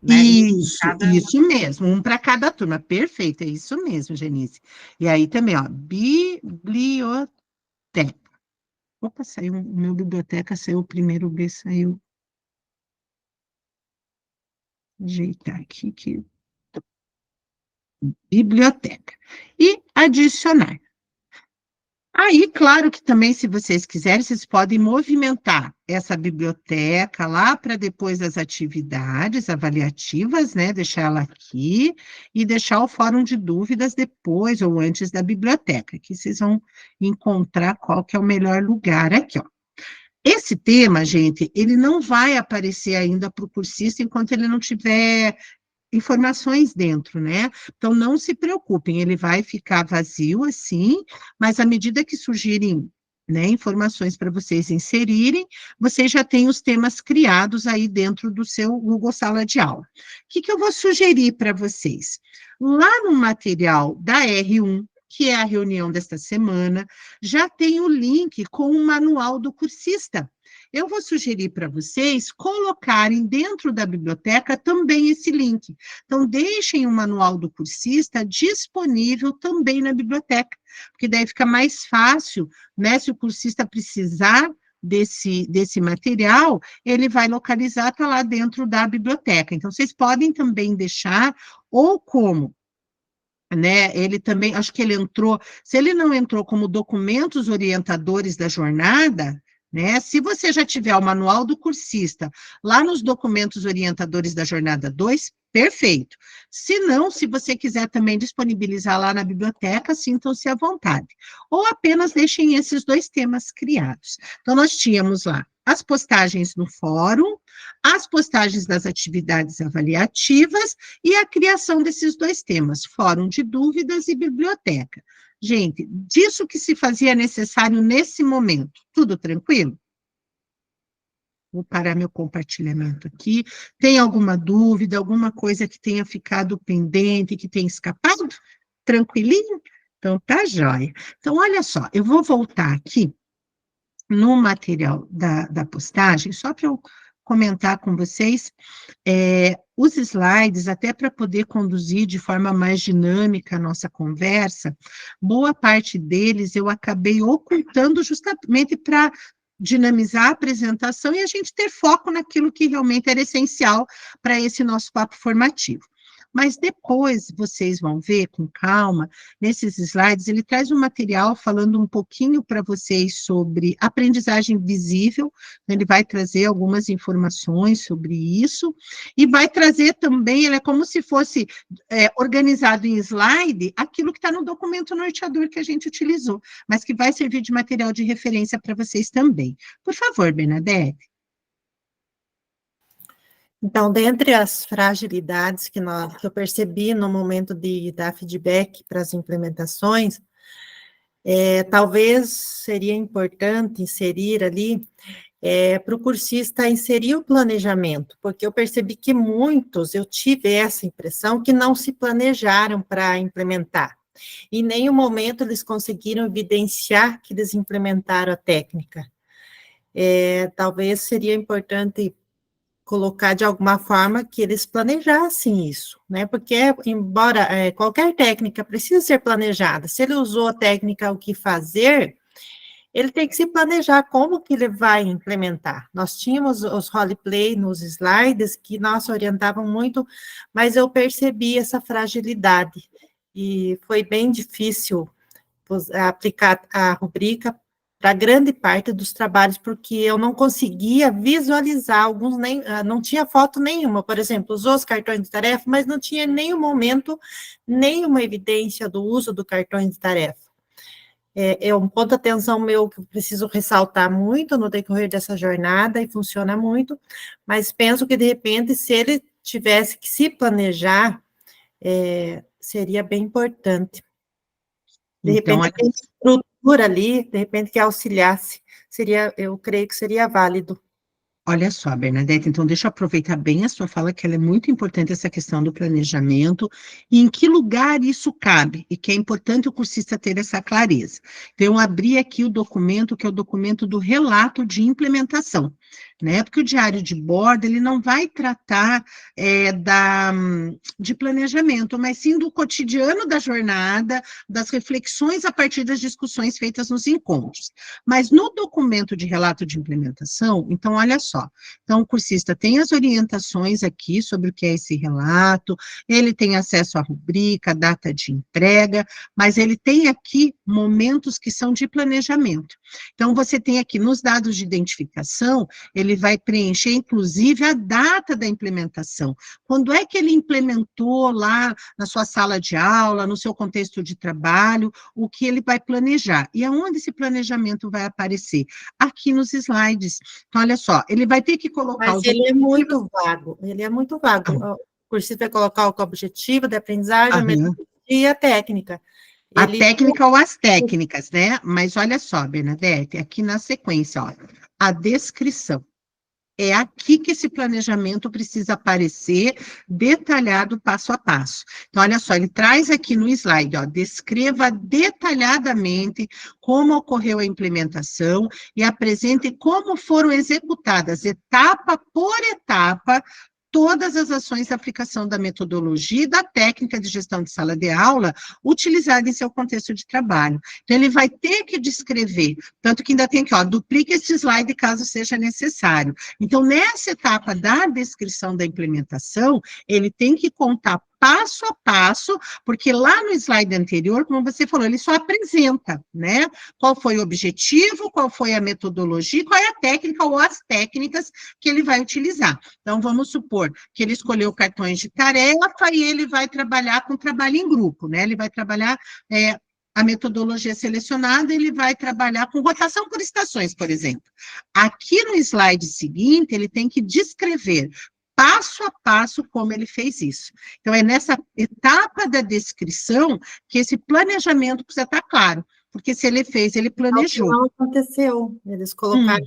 Né? Isso mesmo, um para cada turma, perfeito, é isso mesmo, Genice. E aí também, ó, biblioteca. Opa, saiu, o meu biblioteca saiu, o primeiro B saiu. Ajeitar aqui, que... Biblioteca. E adicionar. Aí, claro que também, se vocês quiserem, vocês podem movimentar essa biblioteca lá para depois das atividades avaliativas, né? Deixar ela aqui e deixar o fórum de dúvidas depois ou antes da biblioteca. Aqui vocês vão encontrar qual que é o melhor lugar aqui, ó. Esse tema, gente, ele não vai aparecer ainda para o cursista enquanto ele não tiver informações dentro, né? Então, não se preocupem, ele vai ficar vazio assim, mas à medida que surgirem, né, informações para vocês inserirem, vocês já têm os temas criados aí dentro do seu Google Sala de Aula. O que eu vou sugerir para vocês? Lá no material da R1, que é a reunião desta semana, já tem o link com o manual do cursista. Eu vou sugerir para vocês colocarem dentro da biblioteca também esse link. Então, deixem o manual do cursista disponível também na biblioteca, porque daí fica mais fácil, né? Se o cursista precisar desse material, ele vai localizar, está lá dentro da biblioteca. Então, vocês podem também deixar, ou como, né, ele também, acho que ele entrou, se ele não entrou como documentos orientadores da jornada, né, se você já tiver o manual do cursista lá nos documentos orientadores da jornada 2, perfeito. Se não, se você quiser também disponibilizar lá na biblioteca, sintam-se à vontade. Ou apenas deixem esses dois temas criados. Então, nós tínhamos lá as postagens no fórum, as postagens das atividades avaliativas e a criação desses dois temas, fórum de dúvidas e biblioteca. Gente, disso que se fazia necessário nesse momento, tudo tranquilo? Vou parar meu compartilhamento aqui. Tem alguma dúvida, alguma coisa que tenha ficado pendente, que tenha escapado? Tranquilinho? Então, tá jóia. Então, olha só, eu vou voltar aqui no material da postagem, só para eu comentar com vocês, os slides, até para poder conduzir de forma mais dinâmica a nossa conversa, boa parte deles eu acabei ocultando justamente para dinamizar a apresentação e a gente ter foco naquilo que realmente era essencial para esse nosso papo formativo. Mas depois vocês vão ver com calma, nesses slides, ele traz um material falando um pouquinho para vocês sobre aprendizagem visível, ele vai trazer algumas informações sobre isso, e vai trazer também, ele é como se fosse organizado em slide, aquilo que está no documento norteador que a gente utilizou, mas que vai servir de material de referência para vocês também. Por favor, Bernadette. Então, dentre as fragilidades que eu percebi no momento de dar feedback para as implementações, talvez seria importante inserir ali, para o cursista inserir o planejamento, porque eu percebi que muitos, eu tive essa impressão, que não se planejaram para implementar. Em nenhum momento eles conseguiram evidenciar que eles implementaram a técnica. Talvez seria importante colocar de alguma forma que eles planejassem isso, né? Porque, embora qualquer técnica precisa ser planejada, se ele usou a técnica o que fazer, ele tem que se planejar como que ele vai implementar. Nós tínhamos os roleplay nos slides que nós orientavam muito, mas eu percebi essa fragilidade, e foi bem difícil aplicar a rubrica para grande parte dos trabalhos, porque eu não conseguia visualizar, alguns nem, não tinha foto nenhuma, por exemplo, usou os cartões de tarefa, mas não tinha em nenhum momento nenhuma evidência do uso do cartão de tarefa. É um ponto de atenção meu que eu preciso ressaltar muito no decorrer dessa jornada, e funciona muito, mas penso que, de repente, se ele tivesse que se planejar, seria bem importante. De Então, repente, tem estrutura ali, de repente, que auxiliasse, eu creio que seria válido. olha só, Bernadette, então deixa eu aproveitar bem a sua fala, que ela é muito importante, essa questão do planejamento, e em que lugar isso cabe, e que é importante o cursista ter essa clareza. Então, eu abri aqui o documento, que é o documento do relato de implementação, né? Porque o diário de bordo, ele não vai tratar de planejamento, mas sim do cotidiano da jornada, das reflexões a partir das discussões feitas nos encontros. Mas no documento de relato de implementação, então, olha só, então o cursista tem as orientações aqui sobre o que é esse relato, ele tem acesso à rubrica, data de entrega, mas ele tem aqui momentos que são de planejamento. Então, você tem aqui nos dados de identificação, ele vai preencher, inclusive, a data da implementação. Quando é que ele implementou lá na sua sala de aula, no seu contexto de trabalho, o que ele vai planejar. E aonde esse planejamento vai aparecer? Aqui nos slides. Então, olha só, ele vai ter que colocar... Mas ele é muito vago, O cursista vai colocar o objetivo da aprendizagem, a metodologia e a técnica. A técnica ou as técnicas, né? Mas olha só, Bernadette, aqui na sequência, ó, a descrição. É aqui que esse planejamento precisa aparecer detalhado passo a passo. Então, olha só, ele traz aqui no slide, ó, descreva detalhadamente como ocorreu a implementação e apresente como foram executadas, etapa por etapa, todas as ações de aplicação da metodologia e da técnica de gestão de sala de aula utilizada em seu contexto de trabalho. Então, ele vai ter que descrever, tanto que ainda tem aqui, ó, duplique esse slide caso seja necessário. Então, nessa etapa da descrição da implementação, ele tem que contar passo a passo, porque lá no slide anterior, como você falou, ele só apresenta, né? Qual foi o objetivo, qual foi a metodologia, qual é a técnica ou as técnicas que ele vai utilizar. Então, vamos supor que ele escolheu cartões de tarefa e ele vai trabalhar com trabalho em grupo, né? Ele vai trabalhar a metodologia selecionada, ele vai trabalhar com rotação por estações, por exemplo. Aqui no slide seguinte, ele tem que descrever passo a passo como ele fez isso. Então, é nessa etapa da descrição que esse planejamento precisa estar claro, porque se ele fez, ele planejou. Não aconteceu, eles colocaram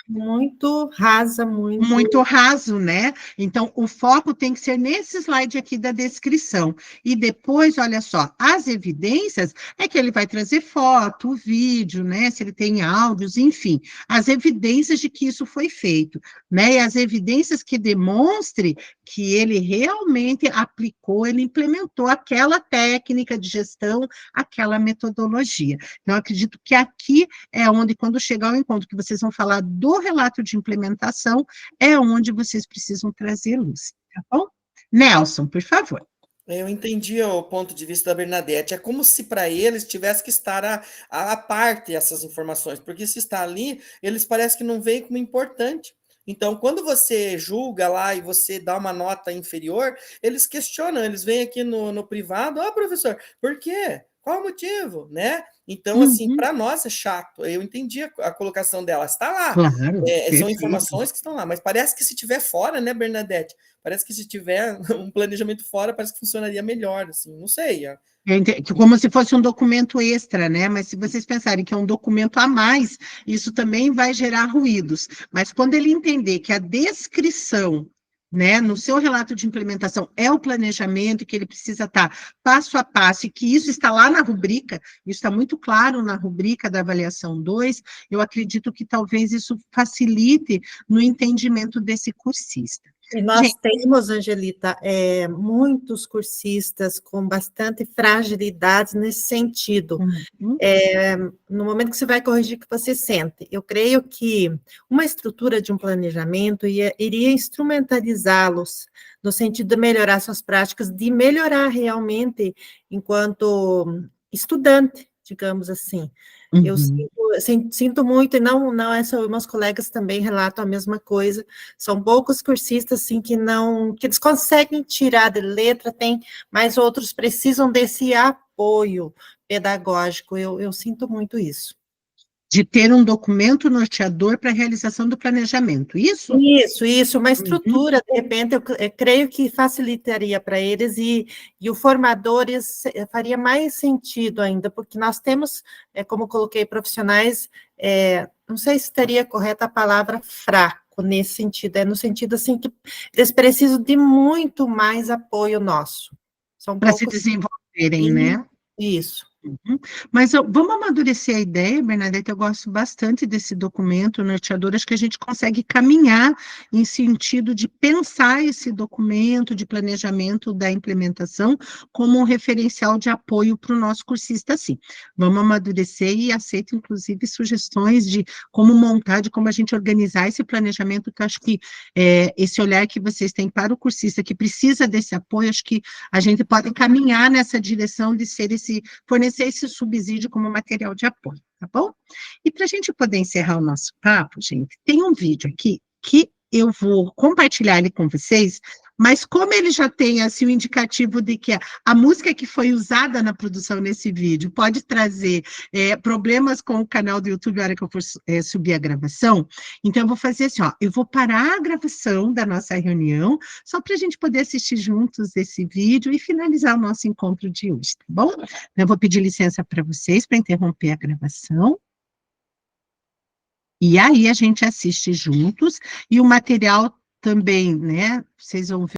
muito rasa, muito raso, né? Então, o foco tem que ser nesse slide aqui da descrição. E depois, olha só, as evidências é que ele vai trazer foto, vídeo, né? Se ele tem áudios, enfim, as evidências de que isso foi feito, né? E as evidências que demonstre que ele realmente aplicou, ele implementou aquela técnica de gestão, aquela metodologia. Então, eu acredito que aqui é onde, quando chegar ao encontro, que vocês vão falar do relato de implementação, é onde vocês precisam trazer luz, tá bom? Nelson, por favor. Eu entendi o ponto de vista da Bernadette. É como se para eles tivesse que estar à parte essas informações, porque se está ali, eles parecem que não veem como importante. Então, quando você julga lá e você dá uma nota inferior, eles questionam, eles vêm aqui no privado, professor, por quê? Qual o motivo, né? Então, assim, para nós é chato. Eu entendi a colocação dela, está lá. Claro, são informações que estão lá, mas parece que se tiver fora, né, Bernadette? Parece que se tiver um planejamento fora, parece que funcionaria melhor, assim, não sei. Como se fosse um documento extra, né? Mas se vocês pensarem que é um documento a mais, isso também vai gerar ruídos. Mas quando ele entender que a descrição, né, no seu relato de implementação é o planejamento, que ele precisa estar passo a passo, e que isso está lá na rubrica, isso está muito claro na rubrica da avaliação 2, eu acredito que talvez isso facilite no entendimento desse cursista. E nós temos, Angelita, muitos cursistas com bastante fragilidade nesse sentido. No momento que você vai corrigir, que você sente. Eu creio que uma estrutura de um planejamento iria instrumentalizá-los no sentido de melhorar suas práticas, de melhorar realmente enquanto estudante, digamos assim. Eu sinto muito, e não é só meus colegas também relatam a mesma coisa, são poucos cursistas, assim, que eles conseguem tirar de letra, mas outros precisam desse apoio pedagógico, eu sinto muito isso. De ter um documento norteador para a realização do planejamento, isso? Isso, uma estrutura, de repente, eu creio que facilitaria para eles, e o formador faria mais sentido ainda, porque nós temos, como coloquei, profissionais, não sei se seria correta a palavra fraco, nesse sentido, no sentido, assim, que eles precisam de muito mais apoio nosso. Para se desenvolverem, né? Isso. Mas vamos amadurecer a ideia, Bernadette, eu gosto bastante desse documento norteador, acho que a gente consegue caminhar em sentido de pensar esse documento de planejamento da implementação como um referencial de apoio para o nosso cursista, sim. Vamos amadurecer e aceito, inclusive, sugestões de como montar, de como a gente organizar esse planejamento, que eu acho que esse olhar que vocês têm para o cursista que precisa desse apoio, acho que a gente pode caminhar nessa direção de fornecer esse subsídio como material de apoio, tá bom? E para a gente poder encerrar o nosso papo, gente, tem um vídeo aqui que eu vou compartilhar ele com vocês, mas como ele já tem, assim, o indicativo de que a música que foi usada na produção nesse vídeo pode trazer problemas com o canal do YouTube na hora que eu for subir a gravação, então eu vou fazer assim, ó, eu vou parar a gravação da nossa reunião, só para a gente poder assistir juntos esse vídeo e finalizar o nosso encontro de hoje, tá bom? Então, eu vou pedir licença para vocês para interromper a gravação. E aí a gente assiste juntos, e o material também, né? Vocês vão ver.